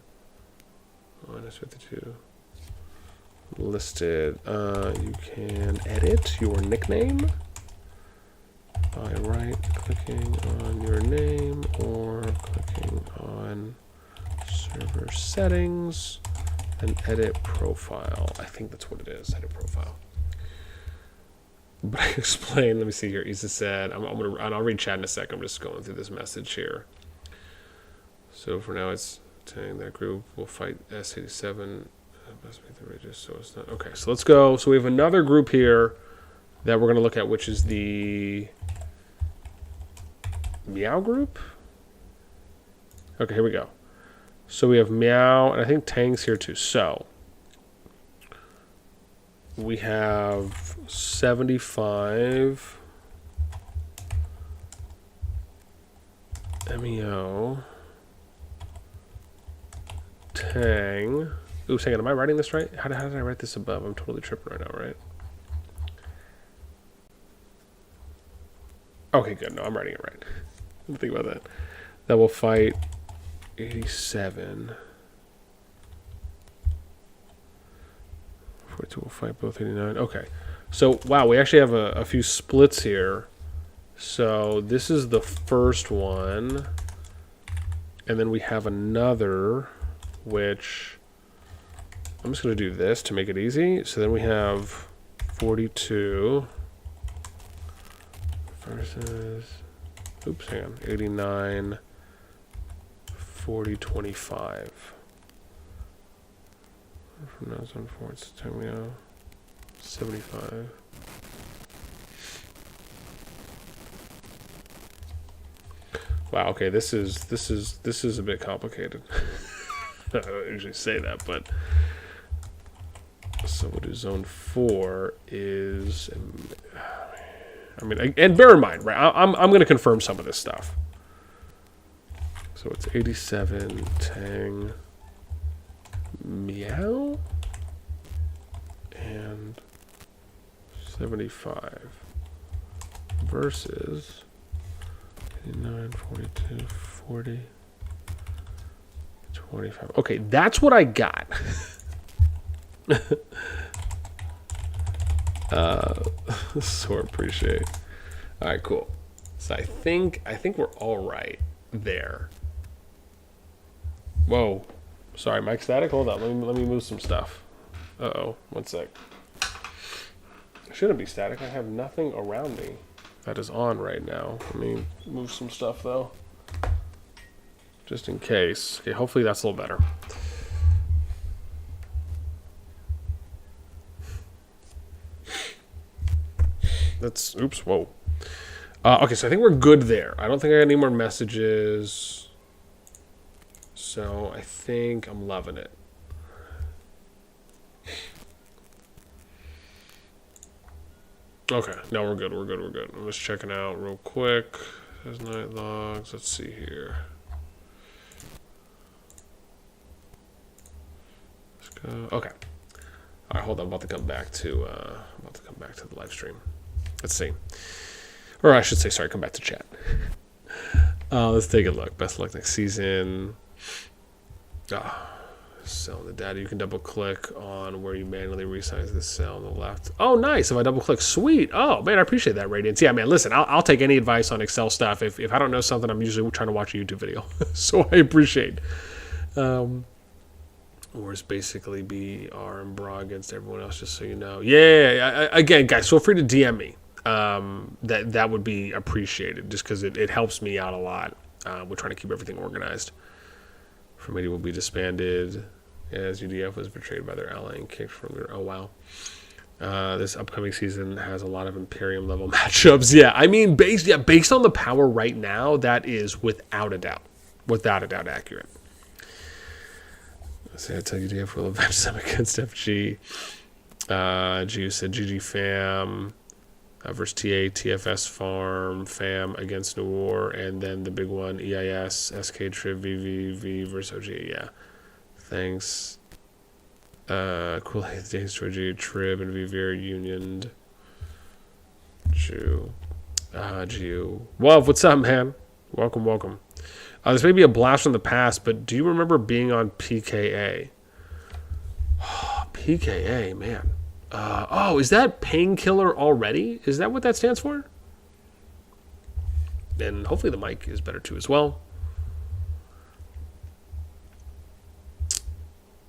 -52. Listed. You can edit your nickname by right-clicking on your name or clicking on server settings and edit profile. I think that's what it is. Edit profile. But I explained, let me see here. Isa said, and I'll read chat in a sec. I'm just going through this message here. So for now, it's saying that group will fight S87. Must be the Regis, so it's not. Okay, so let's go. So we have another group here that we're going to look at, which is the Meow group. Okay, here we go. So we have Meow, and I think Tang's here too. So we have 75 MEO Tang. Ooh, hang on, am I writing this right? How did I write this above? I'm totally tripping right now, right? Okay, good. No, I'm writing it right. Think about that. That will fight 87. 42 will fight both 89. Okay. So, wow, we actually have a few splits here. So, this is the first one. And then we have another, which I'm just going to do this to make it easy. So then we have 42 versus, oops, hang on, 89, 40, 25. From now on forward, it's time we go 75. Wow. Okay. This is a bit complicated. I don't usually say that, but so we'll do zone 4 is. I mean, and bear in mind, right? I'm going to confirm some of this stuff. So it's 87 Tang Meow and 75 versus 89, 42, 40, 25. Okay, that's what I got. So appreciate. All right, cool. So I think we're all right there. Whoa, sorry, mic static. Hold on, let me move some stuff. Uh-oh, one sec. It shouldn't be static. I have nothing around me that is on right now. Let me move some stuff though, just in case. Okay, hopefully that's a little better. That's, oops, whoa. Okay, so I think we're good there. I don't think I got any more messages. So I think I'm loving it. Okay, no, we're good. I'm just checking out real quick. There's night logs. Let's see here. Let's go. Okay. All right, hold on. I'm about to come back to the live stream. Let's see. Or I should say, sorry, come back to chat. Let's take a look. Best luck next season. Selling the data. You can double click on where you manually resize the cell on the left. Oh, nice. If I double click, sweet. Oh, man, I appreciate that, Radiance. Yeah, man, listen, I'll take any advice on Excel stuff. If I don't know something, I'm usually trying to watch a YouTube video. So I appreciate. Or it's basically BR and bra against everyone else, just so you know. Yeah, again, guys, feel free to DM me. That would be appreciated, just because it helps me out a lot. We're trying to keep everything organized. Committee will be disbanded as UDF was betrayed by their ally and kicked from their. Oh wow. This upcoming season has a lot of Imperium level matchups. Yeah, I mean, based on the power right now, that is without a doubt accurate. So I tell UDF will avenge them against FG. Gio said GG fam. Versus TA, TFS Farm, FAM against New War, and then the big one, EIS, SK Trib, VVV versus OG. Yeah. Thanks. Cool days to OG, Trib, and VV are unioned. Jew. Wov, what's up, man? Welcome. This may be a blast from the past, but do you remember being on PKA? PKA, man. Is that painkiller already? Is that what that stands for? And hopefully the mic is better too as well.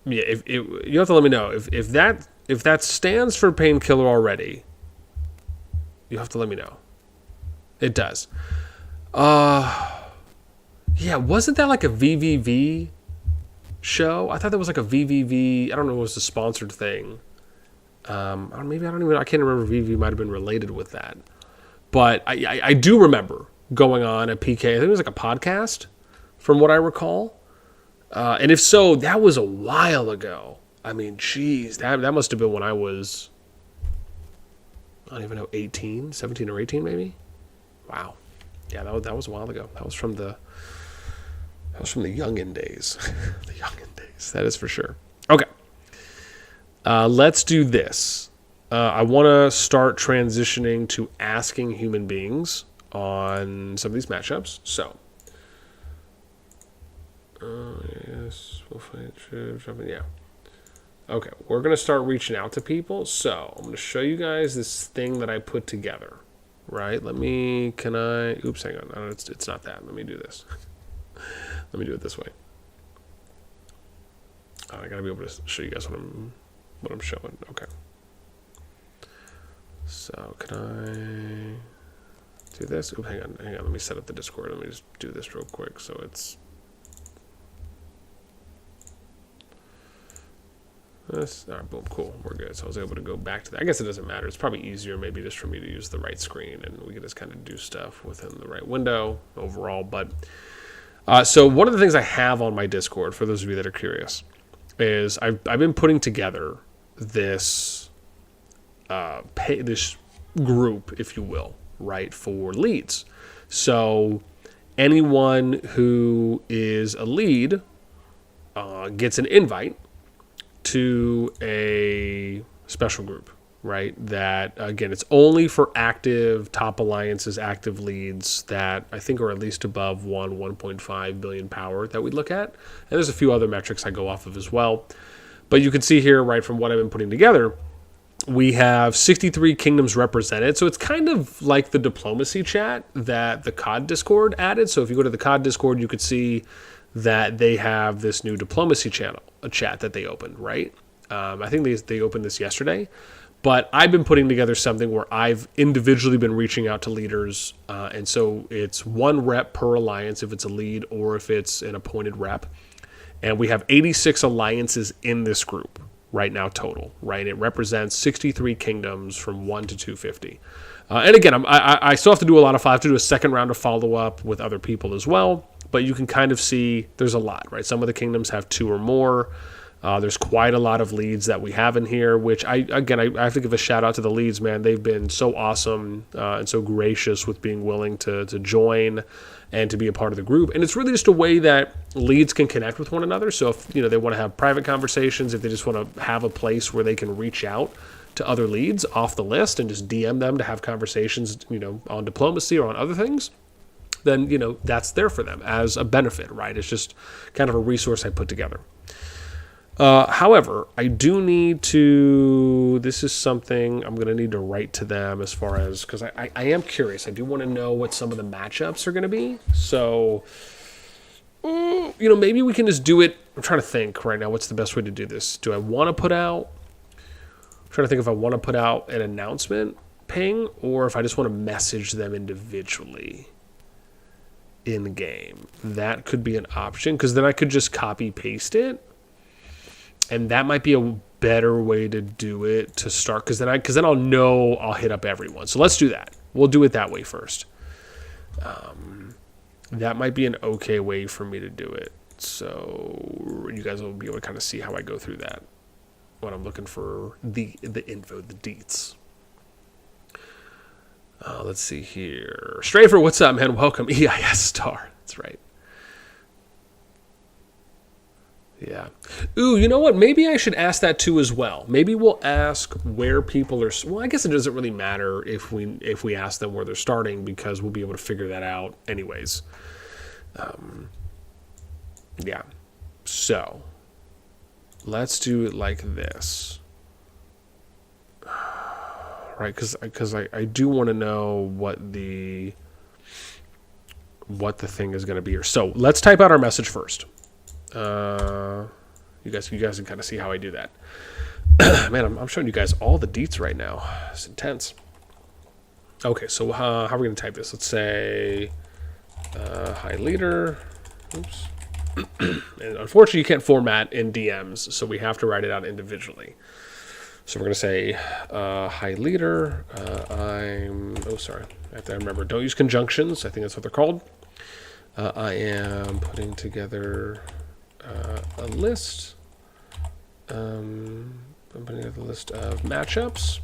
Yeah, you have to let me know if that stands for painkiller already. You have to let me know. It does. Yeah, wasn't that like a VVV show? I thought that was like a VVV. I don't know if it was a sponsored thing. I can't remember if VV might have been related with that. But I do remember going on a PK. I think it was like a podcast, from what I recall. And if so, that was a while ago. I mean, geez, that must have been when I was, I don't even know, 17 or 18 maybe? Wow. Yeah, that was a while ago. That was from the youngin' days. The youngin' days, that is for sure. Okay. Let's do this. I want to start transitioning to asking human beings on some of these matchups. So, yes, we'll fight. Yeah. Okay, we're going to start reaching out to people. So, I'm going to show you guys this thing that I put together. Right? Oops, hang on. No, it's not that. Let me do this. Let me do it this way. I got to be able to show you guys what I'm showing. Okay. So can I do this? Hang on. Let me set up the Discord. Let me just do this real quick. So it's All right, boom, cool. We're good. So I was able to go back to that. I guess it doesn't matter. It's probably easier maybe just for me to use the right screen, and we can just kind of do stuff within the right window overall. But so one of the things I have on my Discord, for those of you that are curious, is I've been putting together this this group, if you will, right, for leads. So anyone who is a lead gets an invite to a special group, right? That, again, it's only for active top alliances, active leads that I think are at least above 1.5 billion power that we look at. And there's a few other metrics I go off of as well. But you can see here, right, from what I've been putting together, we have 63 kingdoms represented. So it's kind of like the diplomacy chat that the COD Discord added. So if you go to the COD Discord, you could see that they have this new diplomacy channel, a chat that they opened, right? I think they opened this yesterday. But I've been putting together something where I've individually been reaching out to leaders. And so it's 1 rep per alliance if it's a lead or if it's an appointed rep. And we have 86 alliances in this group right now total, right? It represents 63 kingdoms from 1 to 250. And again, I still have to do a lot of, I have to do a second round of follow-up with other people as well. But you can kind of see there's a lot, right? Some of the kingdoms have 2 or more. There's quite a lot of leads that we have in here, which I have to give a shout out to the leads, man. They've been so awesome and so gracious with being willing to join and to be a part of the group. And it's really just a way that leads can connect with one another. So if they want to have private conversations, if they just want to have a place where they can reach out to other leads off the list and just DM them to have conversations, on diplomacy or on other things, then, that's there for them as a benefit, right? It's just kind of a resource I put together. However, I do need to, this is something I'm going to need to write to them as far as, because I am curious. I do want to know what some of the matchups are going to be. So, maybe we can just do it. I'm trying to think right now, what's the best way to do this? Do I want to put out, I'm trying to think if I want to put out an announcement ping or if I just want to message them individually in game. That could be an option because then I could just copy paste it. And that might be a better way to do it to start, because then I'll know I'll hit up everyone. So let's do that. We'll do it that way first. That might be an okay way for me to do it. So you guys will be able to kind of see how I go through that when I'm looking for the info, the deets. Let's see here. Strafer, what's up, man? Welcome. EIS star. That's right. Yeah. Ooh, you know what? Maybe I should ask that too as well. Maybe we'll ask where people are. Well, I guess it doesn't really matter if we ask them where they're starting because we'll be able to figure that out anyways. Yeah. So let's do it like this. Right, because I do want to know what the thing is going to be here. So let's type out our message first. You guys can kind of see how I do that. Man, I'm showing you guys all the deets right now. It's intense. Okay, so how are we going to type this? Let's say hi leader. Oops. And unfortunately, you can't format in DMs, so we have to write it out individually. So we're going to say hi leader. I have to remember, don't use conjunctions. I think that's what they're called. I am putting together a list. I'm putting together a list of matchups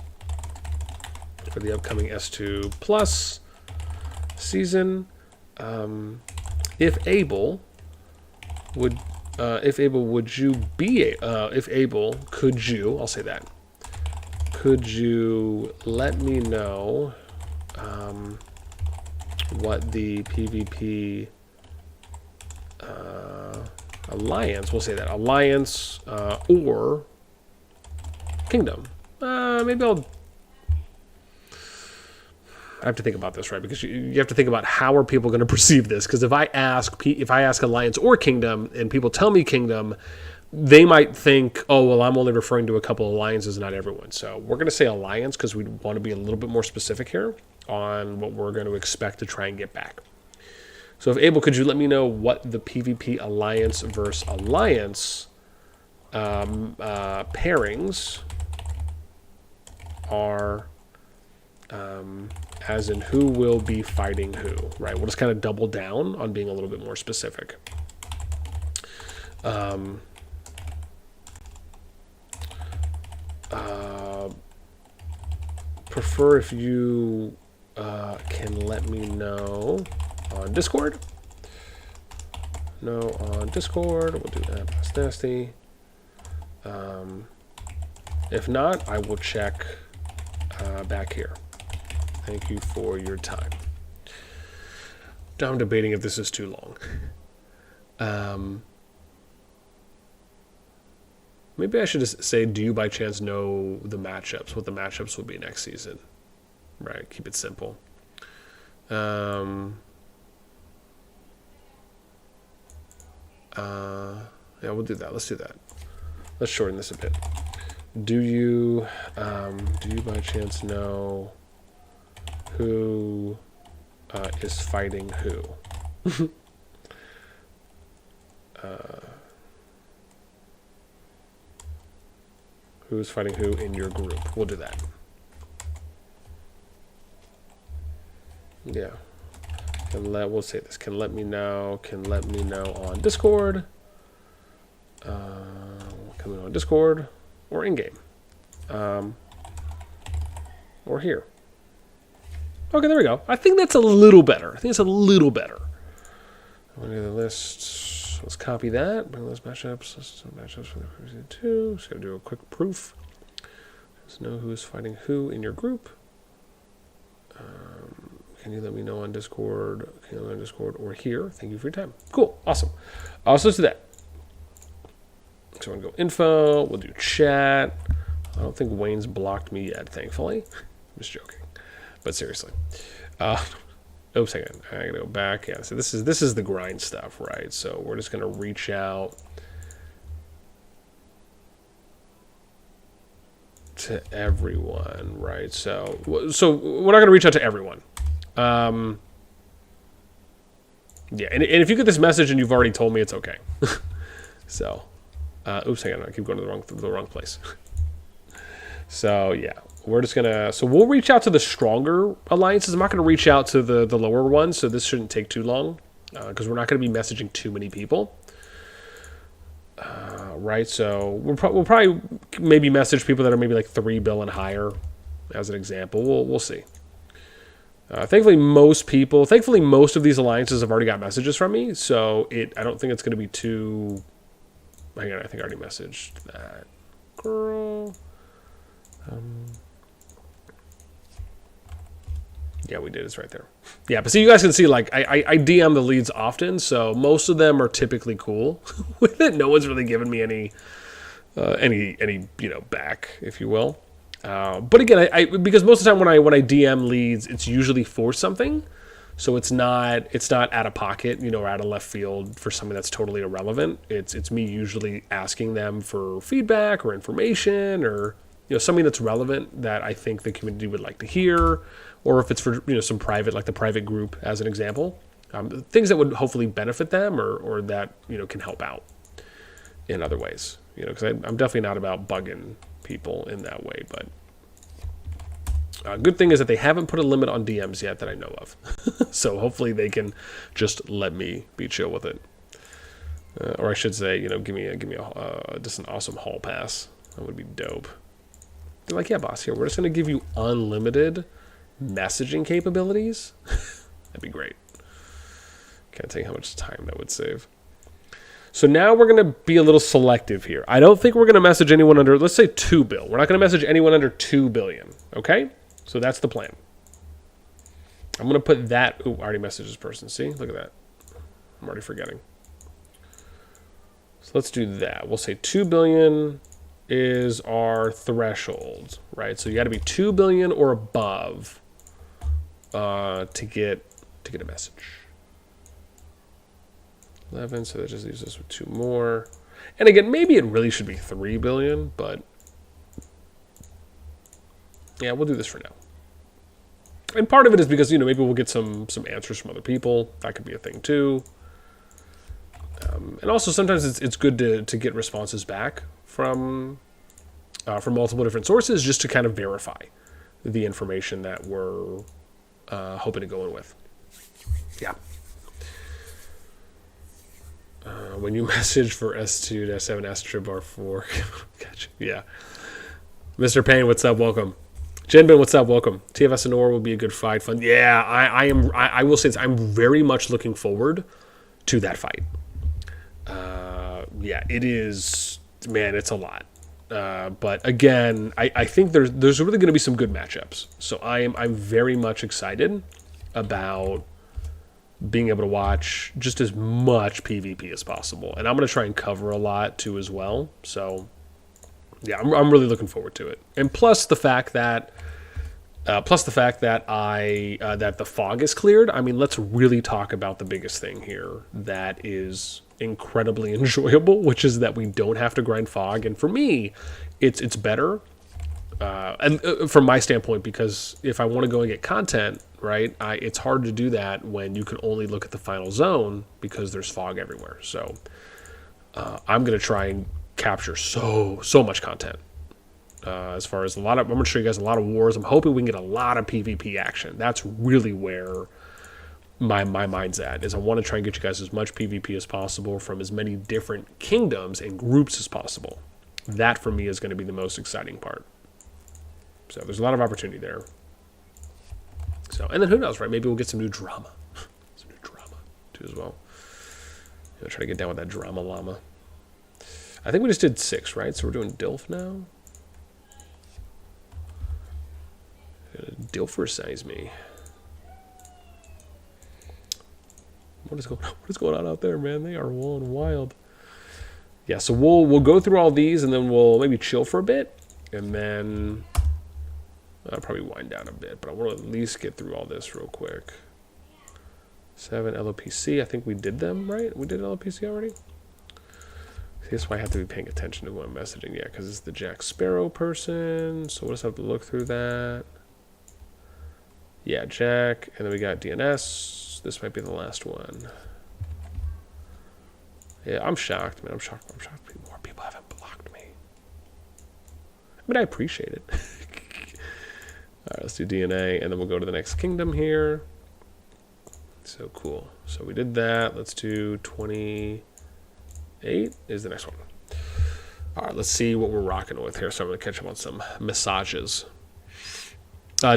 for the upcoming S2 Plus season. If able, could you? I'll say that. Could you let me know what the PvP alliance, we'll say that, alliance or kingdom. Maybe I have to think about this, right? Because you have to think about how are people going to perceive this. Because if I ask alliance or kingdom and people tell me kingdom, they might think, oh, well, I'm only referring to a couple of alliances, not everyone. So we're going to say alliance because we want to be a little bit more specific here on what we're going to expect to try and get back. So if able, could you let me know what the PvP alliance versus alliance pairings are as in who will be fighting who, right? We'll just kind of double down on being a little bit more specific. Prefer if you can let me know on Discord. No, on Discord. We'll do that. bossnasti. If not, I will check back here. Thank you for your time. Now I'm debating if this is too long. Maybe I should just say, do you by chance know the matchups? What the matchups will be next season? Right, keep it simple. Yeah, we'll do that. Let's do that. Let's shorten this a bit. Do you by chance know who is fighting who? Who is fighting who in your group? We'll do that. Yeah. We'll say this. Can let me know on Discord. Coming on Discord or in game. Or here. Okay, there we go. I think that's a little better. I'm going to do the list. Let's copy that. Bring those matchups. Let's do matchups for the previous two. Just got to do a quick proof. Just know who is fighting who in your group. Can you let me know on Discord? Can you let me know on Discord or here? Thank you for your time. Cool. Awesome. So let's do that. So I'm going to go info. We'll do chat. I don't think Wayne's blocked me yet, thankfully. I'm just joking. But seriously. Oops, hang on. I gotta go back. Yeah, so this is the grind stuff, right? So we're just gonna reach out to everyone, right? So we're not gonna reach out to everyone. Yeah, and if you get this message and you've already told me, it's okay. So, oops, hang on. I keep going to the wrong place. So yeah. We're just gonna, so we'll reach out to the stronger alliances. I'm not gonna reach out to the lower ones, so this shouldn't take too long, because we're not gonna be messaging too many people, right? So we'll probably maybe message people that are maybe like 3 bill and higher, as an example. We'll see. Thankfully, most of these alliances have already got messages from me, so I don't think it's gonna be too. Hang on, I think I already messaged that girl. Yeah, we did. It's right there. Yeah, but so you guys can see, like, I DM the leads often, so most of them are typically cool with it. No one's really given me any back, if you will. But again, because most of the time when I DM leads, it's usually for something, so it's not out of pocket, or out of left field for something that's totally irrelevant. It's me usually asking them for feedback or information or something that's relevant that I think the community would like to hear. Or if it's for some private, like the private group as an example, things that would hopefully benefit them or that can help out in other ways. Because I'm definitely not about bugging people in that way. But good thing is that they haven't put a limit on DMs yet that I know of. So hopefully they can just let me be chill with it, or I should say, give me just an awesome hall pass. That would be dope. They're like, yeah, boss. Here we're just gonna give you unlimited messaging capabilities. That'd be great. Can't tell you how much time that would save. So now we're going to be a little selective here. I don't think we're going to message anyone under, let's say 2 bill. We're not going to message anyone under 2 billion. Okay? So that's the plan. I'm going to put that. Ooh, I already messaged this person. See? Look at that. I'm already forgetting. So let's do that. We'll say 2 billion is our threshold, right? So you got to be 2 billion or above to get a message. 11, so that just leaves us with 2 more. And again, maybe it really should be 3 billion, but yeah, we'll do this for now. And part of it is because, maybe we'll get some answers from other people. That could be a thing too. And also sometimes it's good to get responses back from multiple different sources just to kind of verify the information that we're hoping to go in with. Yeah. When you message for S2-7 Astrib R4. Gotcha. Yeah. Mr. Payne, what's up? Welcome. Jinbin, what's up? Welcome. TFS and Nor will be a good fight. Fun. Yeah, I will say this. I'm very much looking forward to that fight. Yeah, it is. Man, it's a lot. But again, I think there's really going to be some good matchups. So I'm very much excited about being able to watch just as much PvP as possible, and I'm going to try and cover a lot too as well. So yeah, I'm really looking forward to it. And plus the fact that that the fog is cleared. I mean, let's really talk about the biggest thing here that is incredibly enjoyable, which is that we don't have to grind fog. And for me, it's better. And from my standpoint, because if I want to go and get content, right, it's hard to do that when you can only look at the final zone because there's fog everywhere. So I'm going to try and capture so much content. As far as I'm going to show you guys a lot of wars. I'm hoping we can get a lot of PvP action. That's really where my mind's at, is I want to try and get you guys as much PvP as possible from as many different kingdoms and groups as possible. That for me is going to be the most exciting part. So there's a lot of opportunity there. So, and then who knows, right? Maybe we'll get some new drama. Some new drama too as well. Try to get down with that drama llama. I think we just did 6, right? So we're doing Dilf now. Dilfer-size me. What is going on out there, man? They are rolling wild. Yeah, so we'll go through all these and then we'll maybe chill for a bit, and then I'll probably wind down a bit, but I want to at least get through all this real quick. 7 LOPC. I think we did them, right? We did LOPC already? See, that's why I have to be paying attention to who I'm messaging. Yeah, because it's the Jack Sparrow person, so we'll just have to look through that. Yeah, Jack, and then we got DNS. This might be the last one. Yeah, I'm shocked, man. I'm shocked more people haven't blocked me. I mean, I appreciate it. All right, let's do DNA, and then we'll go to the next kingdom here. So cool. So we did that. Let's do 28 is the next one. All right, let's see what we're rocking with here. So I'm going to catch up on some massages.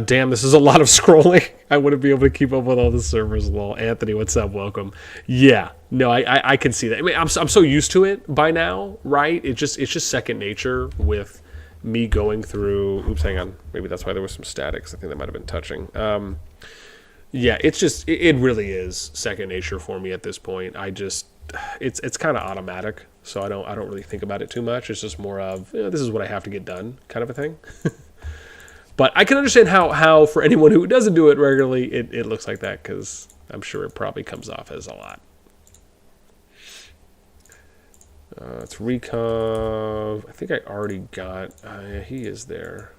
Damn, this is a lot of scrolling. I wouldn't be able to keep up with all the servers. Lol. Anthony, what's up? Welcome. Yeah, no, I can see that. I mean, I'm so used to it by now, right? It's just second nature with me going through. Oops, hang on. Maybe that's why there was some static. 'Cause I think that might have been touching. Yeah, it's just it really is second nature for me at this point. It's kind of automatic, so I don't really think about it too much. It's just more of, this is what I have to get done, kind of a thing. But I can understand how for anyone who doesn't do it regularly, it looks like that, because I'm sure it probably comes off as a lot. It's Recov. I think I already got... yeah, he is there.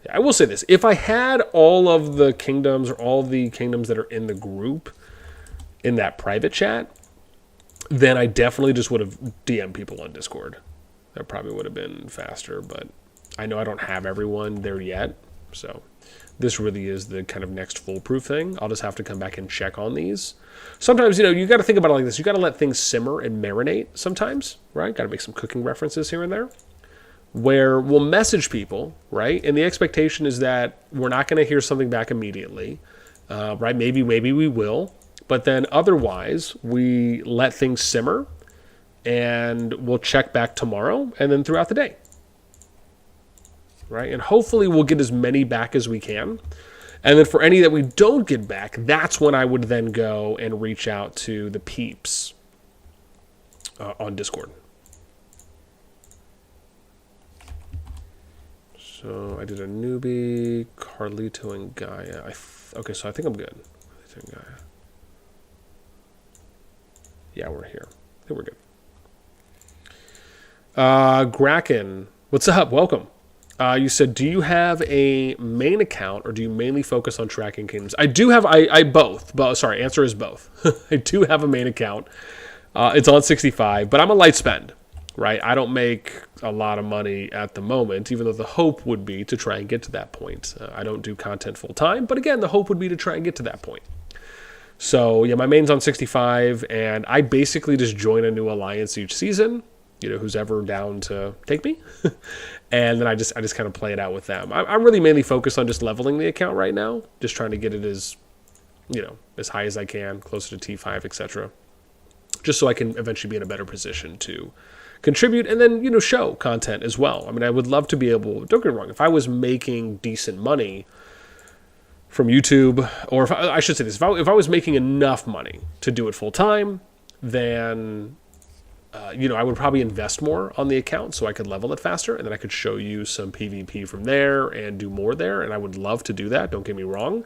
Yeah, I will say this. If I had all of the kingdoms, or all the kingdoms that are in the group in that private chat, then I definitely just would have DM'd people on Discord. That probably would have been faster, but... I know I don't have everyone there yet, so this really is the kind of next foolproof thing. I'll just have to come back and check on these. Sometimes, you got to think about it like this. You got to let things simmer and marinate sometimes, right? Got to make some cooking references here and there, where we'll message people, right? And the expectation is that we're not going to hear something back immediately, right? Maybe we will, but then otherwise we let things simmer, and we'll check back tomorrow and then throughout the day. Right? And hopefully we'll get as many back as we can. And then for any that we don't get back, that's when I would then go and reach out to the peeps on Discord. So I did a newbie, Carlito, and Gaia. Okay, so I think I'm good. Carlito and Gaia. Yeah, we're here. I think we're good. Graken, what's up? Welcome. You said, do you have a main account, or do you mainly focus on tracking kingdoms? I do have, I both. Sorry, answer is both. I do have a main account. It's on 65, but I'm a light spend, right? I don't make a lot of money at the moment, even though the hope would be to try and get to that point. I don't do content full time, but again, the hope would be to try and get to that point. So yeah, my main's on 65, and I basically just join a new alliance each season. Who's ever down to take me, and then I just kind of play it out with them. I'm really mainly focused on just leveling the account right now, just trying to get it as high as I can, closer to T5, etc. Just so I can eventually be in a better position to contribute and then show content as well. I mean, I would love to be able. Don't get me wrong. If I was making decent money from YouTube, or I should say this, if I was making enough money to do it full time, then I would probably invest more on the account so I could level it faster, and then I could show you some PvP from there and do more there, and I would love to do that, don't get me wrong.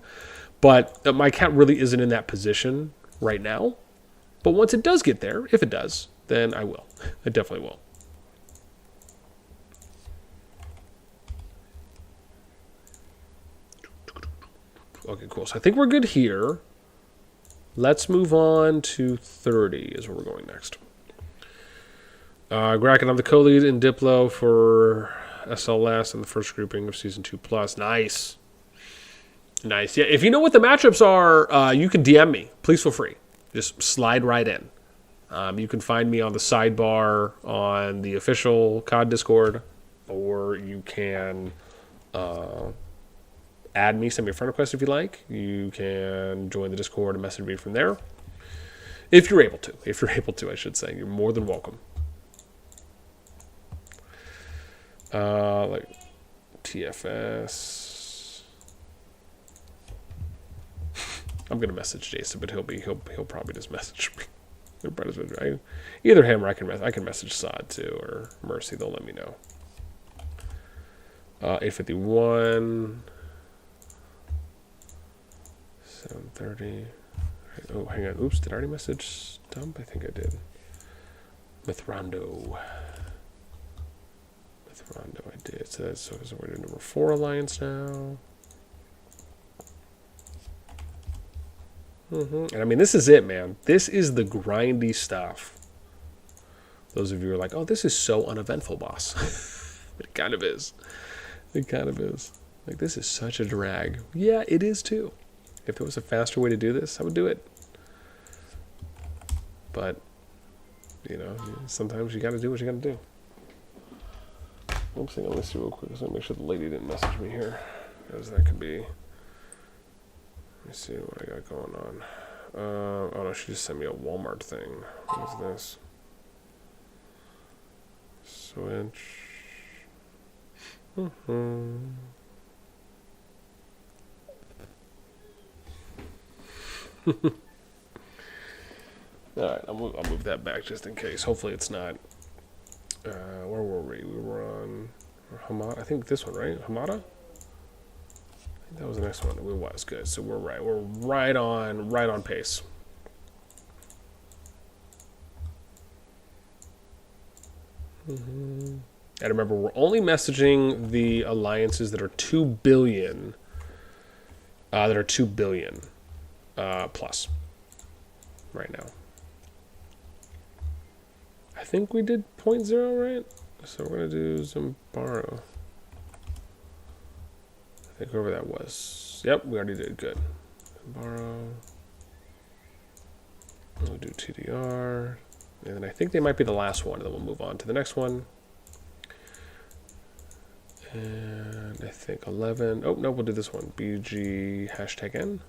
But my account really isn't in that position right now. But once it does get there, if it does, then I will. I definitely will. Okay, cool. So I think we're good here. Let's move on to 30 is where we're going next. Gracken, I'm the co-lead in Diplo for SLS in the first grouping of Season 2+. Nice. Nice. Yeah, if you know what the matchups are, you can DM me. Please feel free. Just slide right in. You can find me on the sidebar on the official COD Discord, or you can add me, send me a friend request if you like. You can join the Discord and message me from there. If you're able to. If you're able to, I should say. You're more than welcome. Like TFS. I'm gonna message Jason, but he'll probably just message me. Either him or I can message Sod too, or Mercy. They'll let me know. 851. 730. Oh, hang on. Oops, did I already message Stump? I think I did. Mithrondo, I did. So we're doing number 4 alliance now. And I mean, this is it, man. This is the grindy stuff. Those of you who are like, oh, this is so uneventful, boss. It kind of is. It kind of is. Like, this is such a drag. Yeah, it is too. If there was a faster way to do this, I would do it. But, sometimes you got to do what you got to do. Oops, hang on, let's see real quick. Let's make sure the lady didn't message me here, because that could be. Let me see what I got going on. Oh no, she just sent me a Walmart thing. What is this? Switch. Alright, I'll move that back just in case. Hopefully it's not. Where were we? We were on Hamada. I think this one, right? Hamada? I think that was the next one. It was good. So we're right. We're right on pace. And remember, we're only messaging the alliances that are 2 billion. That are 2 billion plus right now. I think we did 0.0, right? So we're going to do Zambaro. I think whoever that was. Yep, we already did. Good. Zambaro. We'll do TDR. And then I think they might be the last one, and then we'll move on to the next one. And I think 11. Oh, no, we'll do this one. BG #N.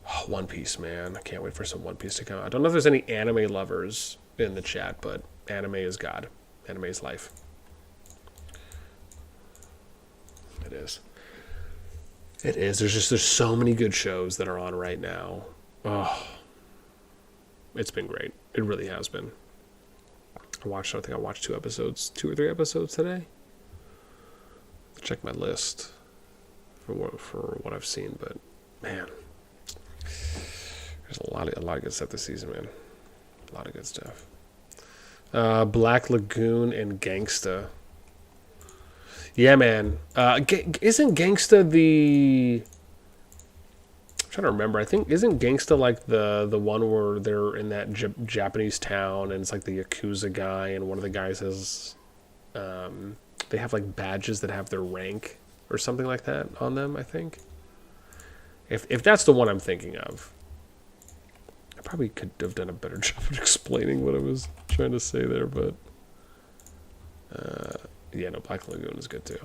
Oh, One Piece, man. I can't wait for some One Piece to come out. I don't know if there's any anime lovers in the chat, but anime is God. Anime is life. It is. It is. There's so many good shows that are on right now. Oh, it's been great. It really has been. I think I watched 2 or 3 episodes today. Check my list for what I've seen, but man, there's a lot of good stuff this season, man. A lot of good stuff. Black Lagoon and Gangsta. Yeah, man. Isn't Gangsta the... trying to remember. I think isn't Gangsta like the one where they're in that Japanese town and it's like the Yakuza guy and one of the guys has they have like badges that have their rank or something like that on them, I think. If that's the one I'm thinking of. I probably could have done a better job of explaining what I was trying to say there, but yeah, no, Black Lagoon is good too.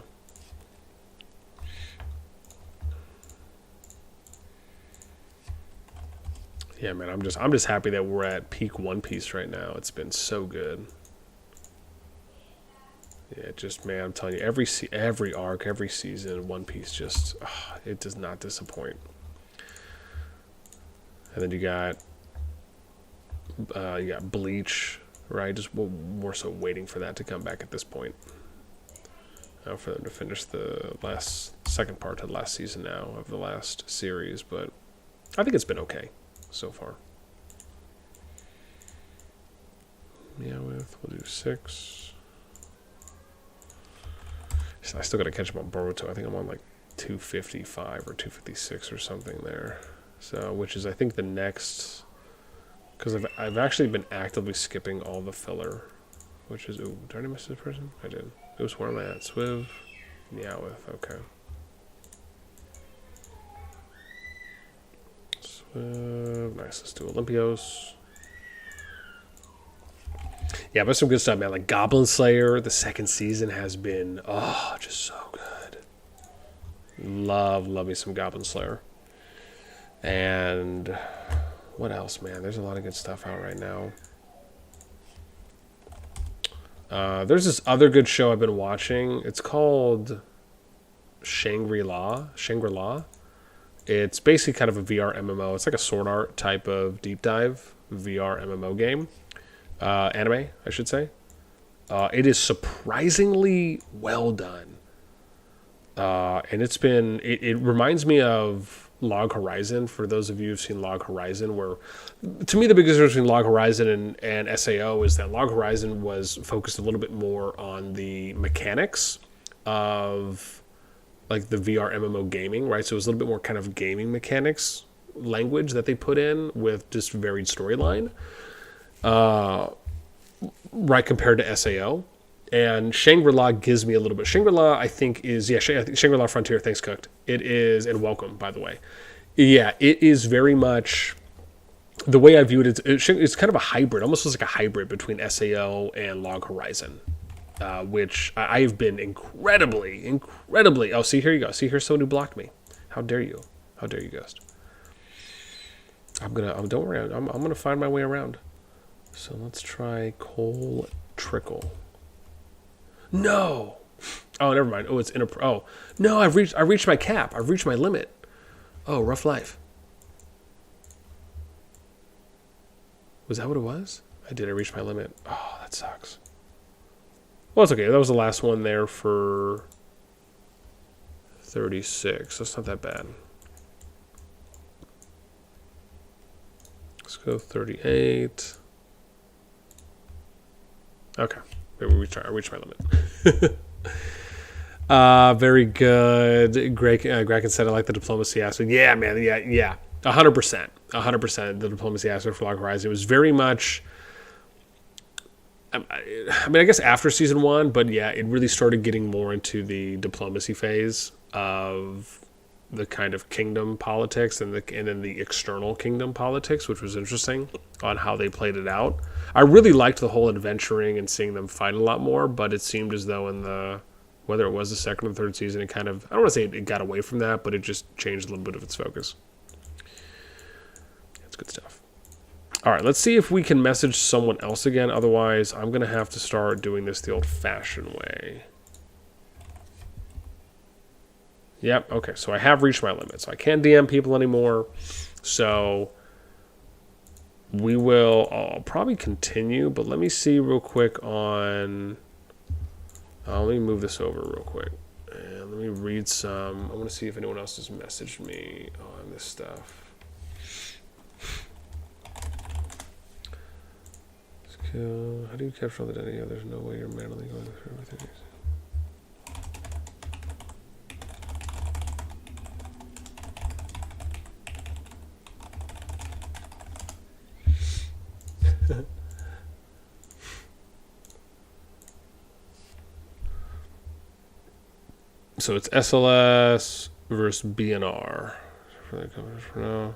Yeah, man, I'm just happy that we're at peak One Piece right now. It's been so good. Yeah, just man, I'm telling you, every arc, every season, One Piece just it does not disappoint. And then you got Bleach, right? Just more so waiting for that to come back at this point. For them to finish the second part of the last season now of the last series, but I think it's been okay so far. Yeah, we'll do 6. I still got to catch up on Boruto. I think I'm on like 255 or 256 or something there. So, which is I think the next, because I've actually been actively skipping all the filler, which is did I already miss this person? I did. It was where am I at? Swiv, Meowth. Okay. Swiv, nice. Let's do Olympios. Yeah, but some good stuff, man. Like Goblin Slayer, the second season has been just so good. Love me some Goblin Slayer. And what else, man? There's a lot of good stuff out right now. There's this other good show I've been watching. It's called Shangri-La. It's basically kind of a VR MMO. It's like a Sword Art type of deep dive VR MMO game. Anime, I should say. It is surprisingly well done. And it reminds me of Log Horizon, for those of you who've seen Log Horizon, where to me the biggest difference between Log Horizon and SAO is that Log Horizon was focused a little bit more on the mechanics of like the VR MMO gaming, right? So it was a little bit more kind of gaming mechanics language that they put in with just varied storyline, right, compared to SAO. And Shangri-La gives me a little bit. Shangri-La, I think, is... Yeah, Shangri-La Frontier, thanks, Cooked. It is... And welcome, by the way. Yeah, it is very much... The way I view it, it's kind of a hybrid. Almost looks like a hybrid between SAO and Log Horizon. Which I have been incredibly... Oh, see, here you go. See, here's someone who blocked me. How dare you? How dare you, Ghost? Don't worry. I'm gonna find my way around. So let's try Coal Trickle. No. Oh, never mind. Oh, it's oh no! I've reached my cap. I've reached my limit. Oh, rough life. Was that what it was? I reach my limit. Oh, that sucks. Well, it's okay. That was the last one there for 36. That's not that bad. Let's go 38. Okay. Maybe I reached my limit. Very good. Graken said, I like the diplomacy aspect. Yeah, man. Yeah. 100%. 100% the diplomacy aspect for Log Horizon. It was very much... I mean, I guess after season 1, but yeah, it really started getting more into the diplomacy phase of the kind of kingdom politics and then the external kingdom politics, which was interesting on how they played it out. I really liked the whole adventuring and seeing them fight a lot more, but it seemed as though whether it was the second or third season, it kind of, I don't want to say it got away from that, but it just changed a little bit of its focus. That's good stuff. All right, let's see if we can message someone else again. Otherwise, I'm going to have to start doing this the old-fashioned way. Yep, okay, so I have reached my limit. So I can't DM people anymore. So I'll probably continue, but let me see real quick on... let me move this over real quick. And let me read some. I want to see if anyone else has messaged me on this stuff. How do you capture all the data? There's no way you're manually going through everything. So it's SLS versus BNR. For now.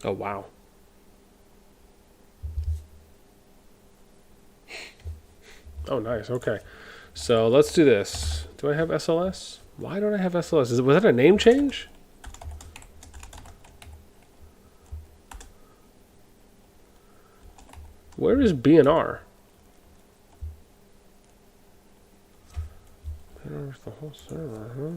Oh, wow. Oh, nice. Okay. So let's do this. Do I have SLS? Why don't I have SLS? Was that a name change? Where is BNR? BNR is the whole server, huh?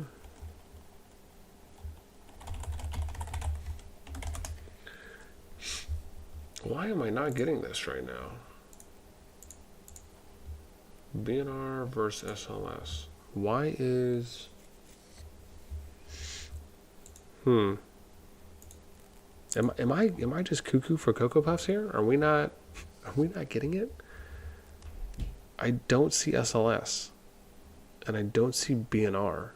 Why am I not getting this right now? BNR versus SLS. Why is... Am I just cuckoo for Cocoa Puffs here? Are we not getting it? I don't see SLS. And I don't see BNR.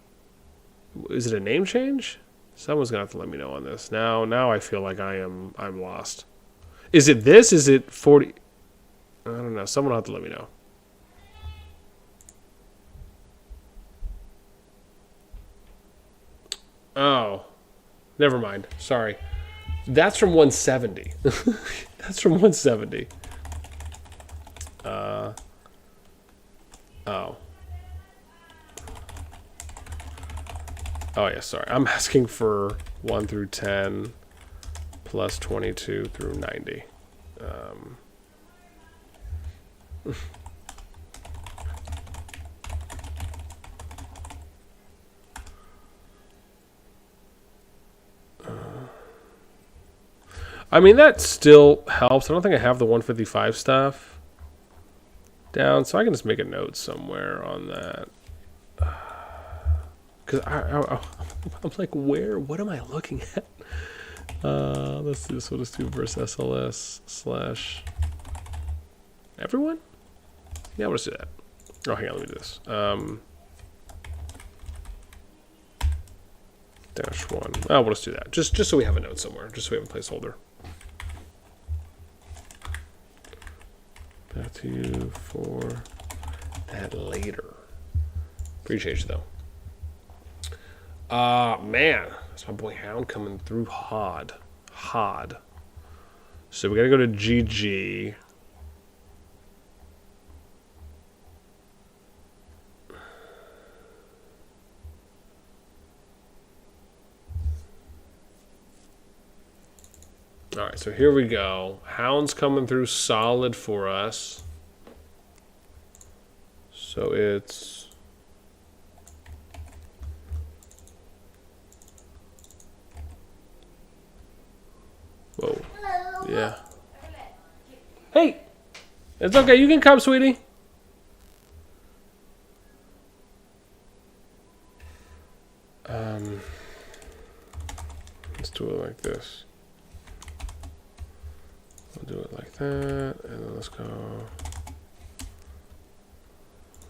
Is it a name change? Someone's gonna have to let me know on this. Now I feel like I'm lost. Is it this? Is it 40? I don't know. Someone will have to let me know. Oh, never mind. Sorry. That's from 170. That's from 170. Oh. Oh, yeah, sorry. I'm asking for 1 through 10 plus 22 through 90. I mean, that still helps. I don't think I have the 155 stuff down, so I can just make a note somewhere on that. Because I'm like, where? What am I looking at? Let's do this. We'll just do versus SLS slash everyone? Yeah, we'll just do that. Oh, hang on, let me do this. -1. Oh, we'll just do that. Just so we have a note somewhere. Just so we have a placeholder. Back to you for that later. Appreciate you, though. Man. That's my boy Hound coming through hard. So we gotta go to GG. Alright, so here we go. Hound's coming through solid for us. So it's... Whoa. Yeah. Hey! It's okay, you can come, sweetie. Let's do it like this. We'll do it like that, and then let's go.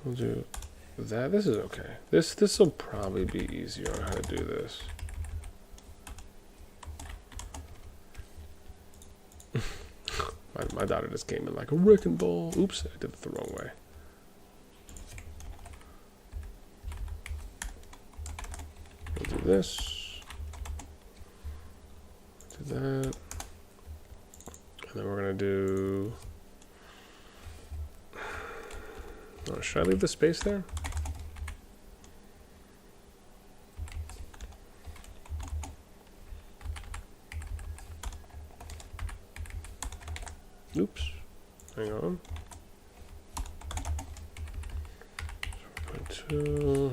We'll do that. This is okay. This will probably be easier on how to do this. My daughter just came in like a wrecking ball. Oops, I did it the wrong way. We'll do this. Do that. And then we're gonna do... Oh, should I leave the space there? Oops. Hang on. 0.2.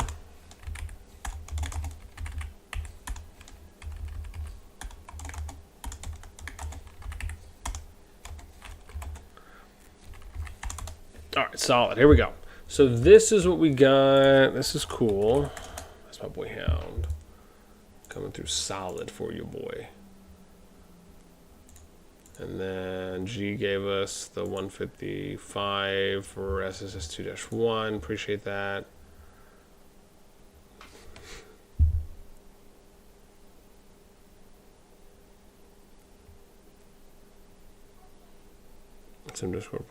All right, solid. Here we go. So this is what we got. This is cool. That's my boy Hound. Coming through solid for you, boy. And then G gave us the 155 for SSS 2-1. Appreciate that. It's in Discord.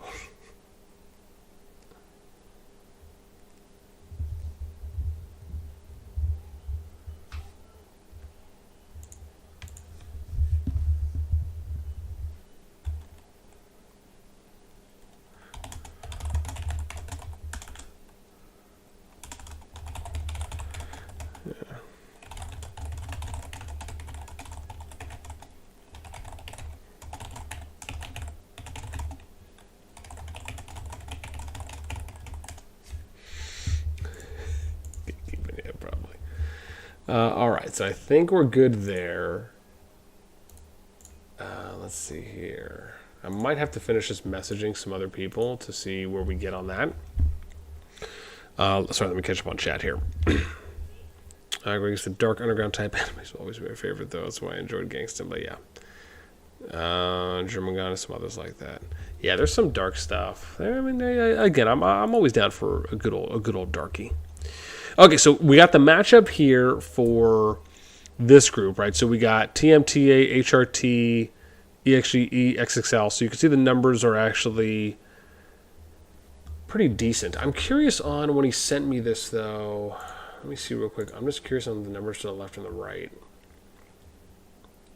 All right, so I think we're good there. Let's see here. I might have to finish just messaging some other people to see where we get on that. Sorry, let me catch up on chat here. I agree. The dark underground type animes will always be my favorite, though. That's why I enjoyed Gangston, but yeah. German Gun and some others like that. Yeah, there's some dark stuff. I mean, again, I'm always down for a good old darky. Okay, so we got the matchup here for this group, right? So we got TMTA, HRT, EXGE, XXL. So you can see the numbers are actually pretty decent. I'm curious on when he sent me this, though. Let me see real quick. I'm just curious on the numbers to the left and the right.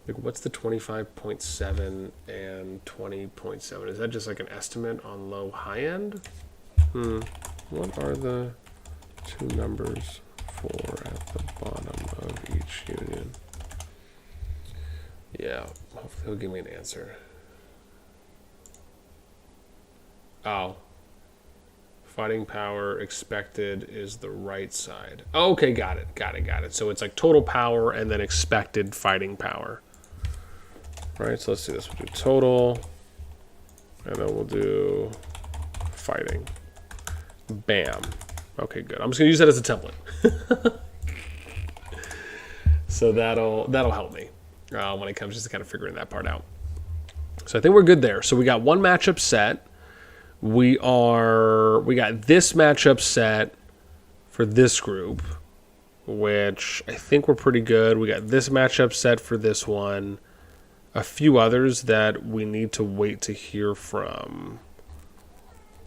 Like, what's the 25.7 and 20.7? Is that just like an estimate on low high end? What are the two numbers for at the bottom of each union? Yeah, hopefully he'll give me an answer. Oh. Fighting power expected is the right side. Oh, okay, got it. So it's like total power and then expected fighting power. Right, so let's do this. We'll do total, and then we'll do fighting. Bam. Okay, good. I'm just gonna use that as a template. So that'll help me when it comes just to kind of figuring that part out. So I think we're good there. So we got one matchup set. We got this matchup set for this group, which I think we're pretty good. We got this matchup set for this one. A few others that we need to wait to hear from.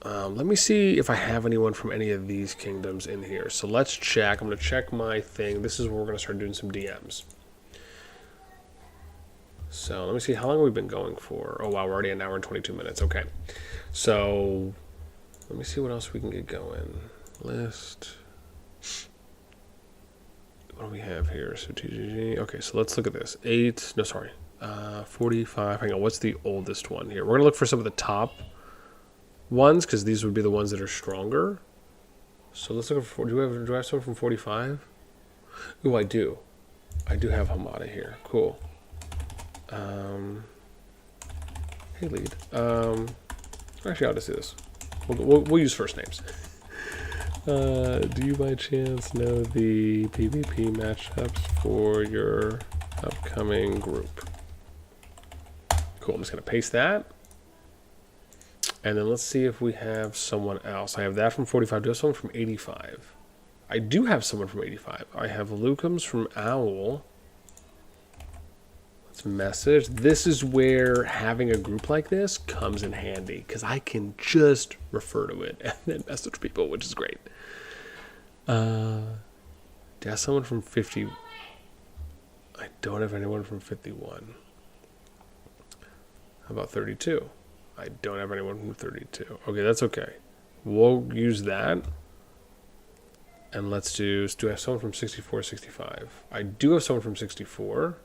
Let me see if I have anyone from any of these kingdoms in here. So let's check. I'm going to check my thing. This is where we're going to start doing some DMs. So let me see. How long have we been going for? Oh, wow. We're already an hour and 22 minutes. Okay. So let me see what else we can get going. List. What do we have here? So TGG. Okay, so let's look at this. 45. Hang on, what's the oldest one here? We're going to look for some of the top ones because these would be the ones that are stronger. So let's look for... Do I have someone from 45? Ooh, I do. I do have Hamada here. Cool. Hey, lead. Actually, I'll just do this. We'll use first names. Do you by chance know the PvP matchups for your upcoming group? Cool, I'm just going to paste that. And then let's see if we have someone else. I have that from 45. Do I have someone from 85? I do have someone from 85. I have Lucums from Owl. Let's message. This is where having a group like this comes in handy, because I can just refer to it and then message people, which is great. Do I have someone from 50? I don't have anyone from 51. How about 32? I don't have anyone from 32. Okay, that's okay. We'll use that. And let's do I have someone from 64, 65? I do have someone from 64.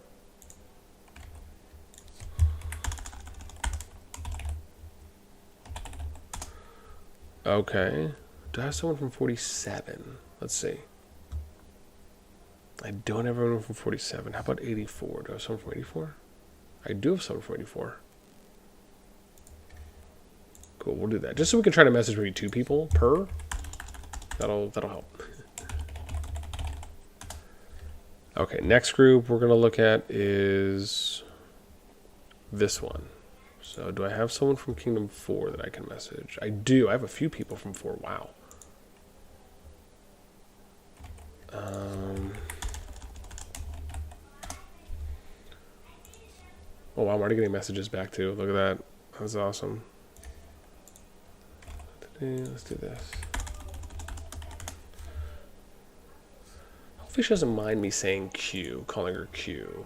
Okay. Do I have someone from 47? Let's see. I don't have anyone from 47. How about 84? Do I have someone from 84? I do have someone from 84. Cool, we'll do that. Just so we can try to message maybe 2 people per. That'll help. Okay, next group we're going to look at is this one. So do I have someone from Kingdom 4 that I can message? I do. I have a few people from 4. Wow. Oh, wow, I'm already getting messages back too. Look at that. That was awesome. Let's do this. Hopefully she doesn't mind me saying Q, calling her Q.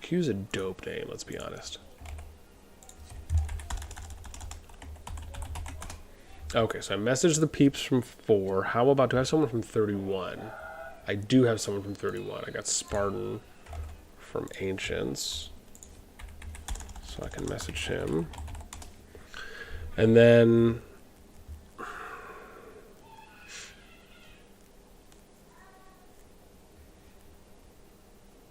Q's a dope name, let's be honest. Okay, so I messaged the peeps from 4. How about, do I have someone from 31? I do have someone from 31. I got Spartan from Ancients. So I can message him. And then...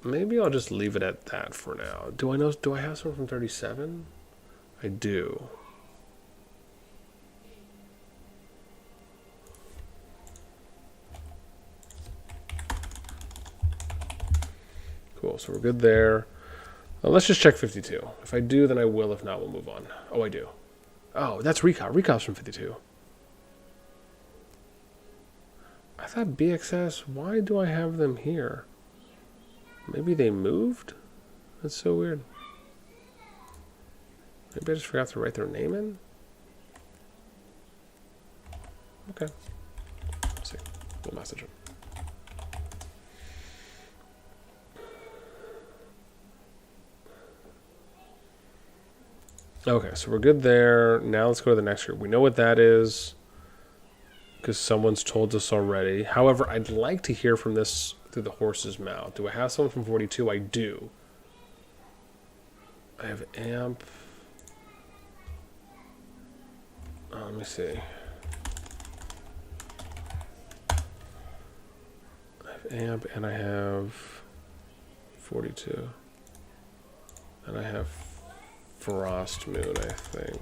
maybe I'll just leave it at that for now. Do I have someone from 37? I do. Cool, so we're good there. Let's just check 52. If I do, then I will. If not, we'll move on. Oh, I do. Oh, that's Recop. Recop's from 52. I thought BXS. Why do I have them here? Maybe they moved? That's so weird. Maybe I just forgot to write their name in? Okay. Let's see. We'll message them. Okay, so we're good there. Now let's go to the next group. We know what that is because someone's told us already. However, I'd like to hear from this through the horse's mouth. Do I have someone from 42? I do. I have amp. Let me see. I have amp and I have 42. And I have Frost Moon, I think.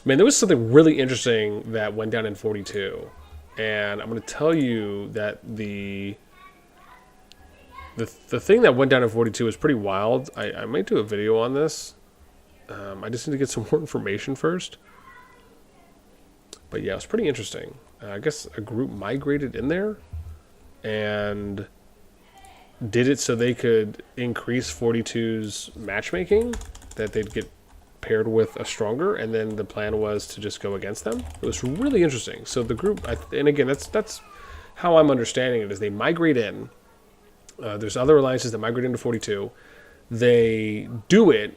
Man, there was something really interesting that went down in 42. And I'm going to tell you that the thing that went down in 42 is pretty wild. I might do a video on this. I just need to get some more information first. But yeah, it's pretty interesting. I guess a group migrated in there and did it so they could increase 42's matchmaking, that they'd get paired with a stronger, and then the plan was to just go against them. It was really interesting. So the group, and again, that's how I'm understanding it, is they migrate in. There's other alliances that migrate into 42. They do it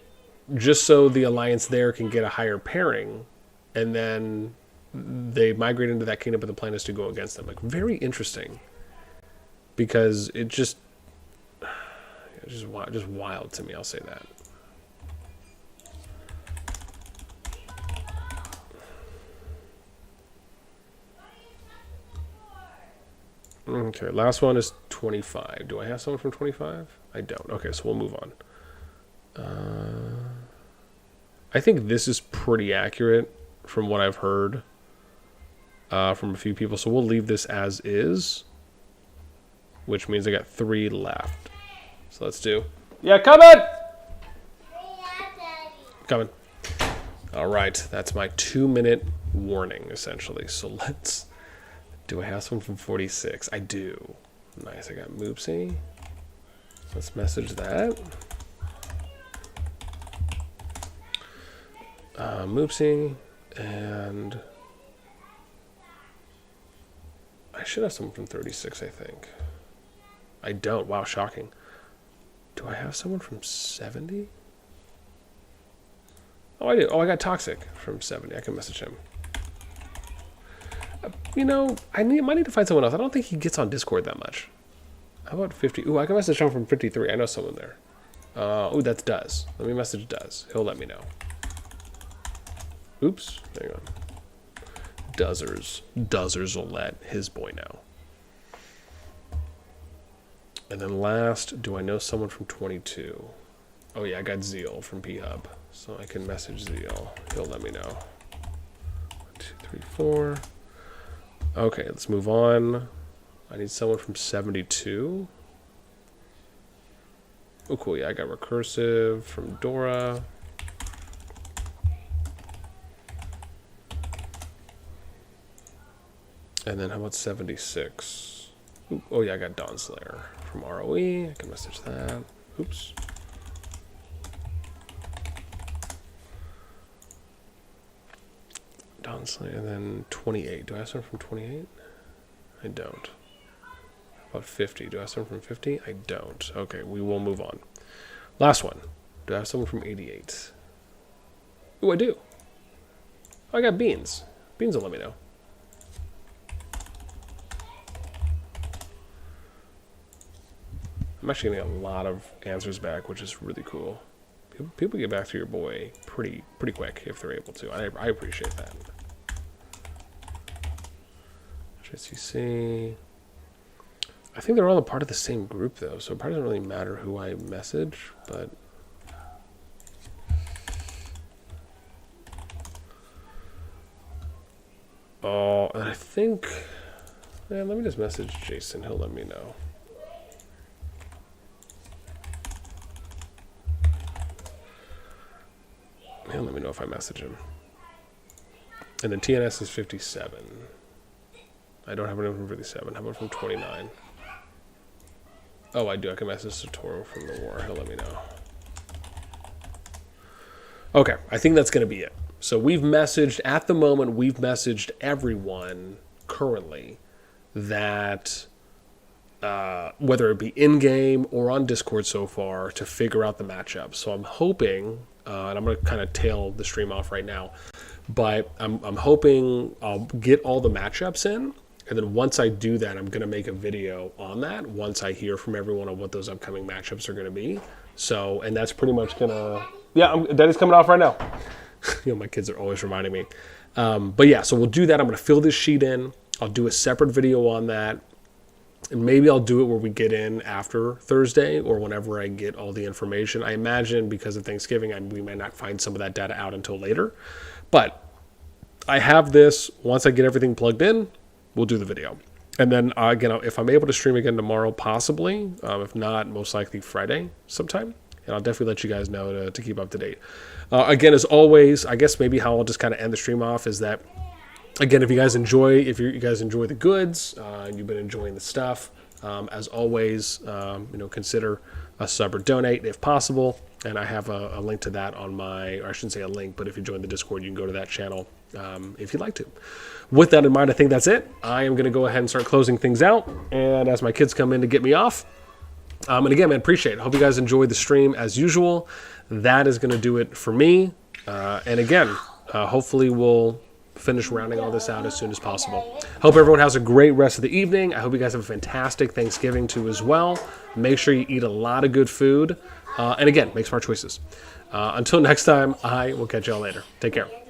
just so the alliance there can get a higher pairing, and then they migrate into that kingdom, but the plan is to go against them. Like, very interesting, because it just wild to me. I'll say that. Okay, last one is 25. Do I have someone from 25? I don't. Okay, so we'll move on. I think this is pretty accurate from what I've heard from a few people. So we'll leave this as is, which means I got 3 left. So let's do. Yeah, coming! Coming. All right, that's my 2-minute warning, essentially. So let's. Do I have someone from 46? I do. Nice, I got Moopsy. Let's message that. Moopsy, and I should have someone from 36, I think. I don't. Wow, shocking. Do I have someone from 70? Oh, I do. Oh, I got Toxic from 70. I can message him. You know, might need to find someone else. I don't think he gets on Discord that much. How about 50? Ooh, I can message someone from 53. I know someone there. Ooh, that's Duz. Let me message Duz. He'll let me know. Oops. Hang on. Duzzers will let his boy know. And then last, do I know someone from 22? Oh yeah, I got Zeal from P-Hub. So I can message Zeal. He'll let me know. 1, 2, 3, 4. Okay, let's move on. I need someone from 72. Oh, cool. Yeah, I got Recursive from Dora. And then how about 76? Ooh, oh, yeah, I got Dawn Slayer from ROE. I can message that. Oops. Dawn Slayer, and then 28. Do I have someone from 28? I don't. How about 50? Do I have someone from 50? I don't. Okay, we will move on. Last one. Do I have someone from 88? Ooh, I do. Oh, I got Beans. Beans will let me know. I'm actually getting a lot of answers back, which is really cool. People get back to your boy pretty quick if they're able to. I appreciate that. JCC. I think they're all a part of the same group, though, so it probably doesn't really matter who I message, but... Oh, and I think... Man, let me just message Jason. He'll let me know. He'll let me know if I message him. And then TNS is 57. I don't have anyone from 57. How about from 29? Oh, I do. I can message Satoru from the war. He'll let me know. Okay, I think that's going to be it. So we've messaged, at the moment, we've messaged everyone currently that, whether it be in-game or on Discord so far, to figure out the matchup. So I'm hoping, and I'm going to kind of tail the stream off right now, but I'm hoping I'll get all the matchups in. And then once I do that, I'm going to make a video on that once I hear from everyone on what those upcoming matchups are going to be. So, and that's pretty much going to... Yeah, Daddy's coming off right now. You know, my kids are always reminding me. But yeah, so we'll do that. I'm going to fill this sheet in. I'll do a separate video on that. And maybe I'll do it where we get in after Thursday or whenever I get all the information. I imagine because of Thanksgiving, we may not find some of that data out until later. But I have this. Once I get everything plugged in, we'll do the video. And then, again, if I'm able to stream again tomorrow, possibly. If not, most likely Friday sometime. And I'll definitely let you guys know to keep up to date. Again, as always, I guess maybe how I'll just kind of end the stream off is that, again, if you guys enjoy the goods, and you've been enjoying the stuff, as always, consider a sub or donate if possible. And I have a link to that on or I shouldn't say a link, but if you join the Discord, you can go to that channel if you'd like to. With that in mind, I think that's it. I am going to go ahead and start closing things out. And as my kids come in to get me off, and again, man, appreciate it. Hope you guys enjoyed the stream as usual. That is going to do it for me. And again, hopefully we'll finish rounding all this out as soon as possible. Hope everyone has a great rest of the evening. I hope you guys have a fantastic Thanksgiving too as well. Make sure you eat a lot of good food. And again, make smart choices. Until next time, I will catch y'all later. Take care.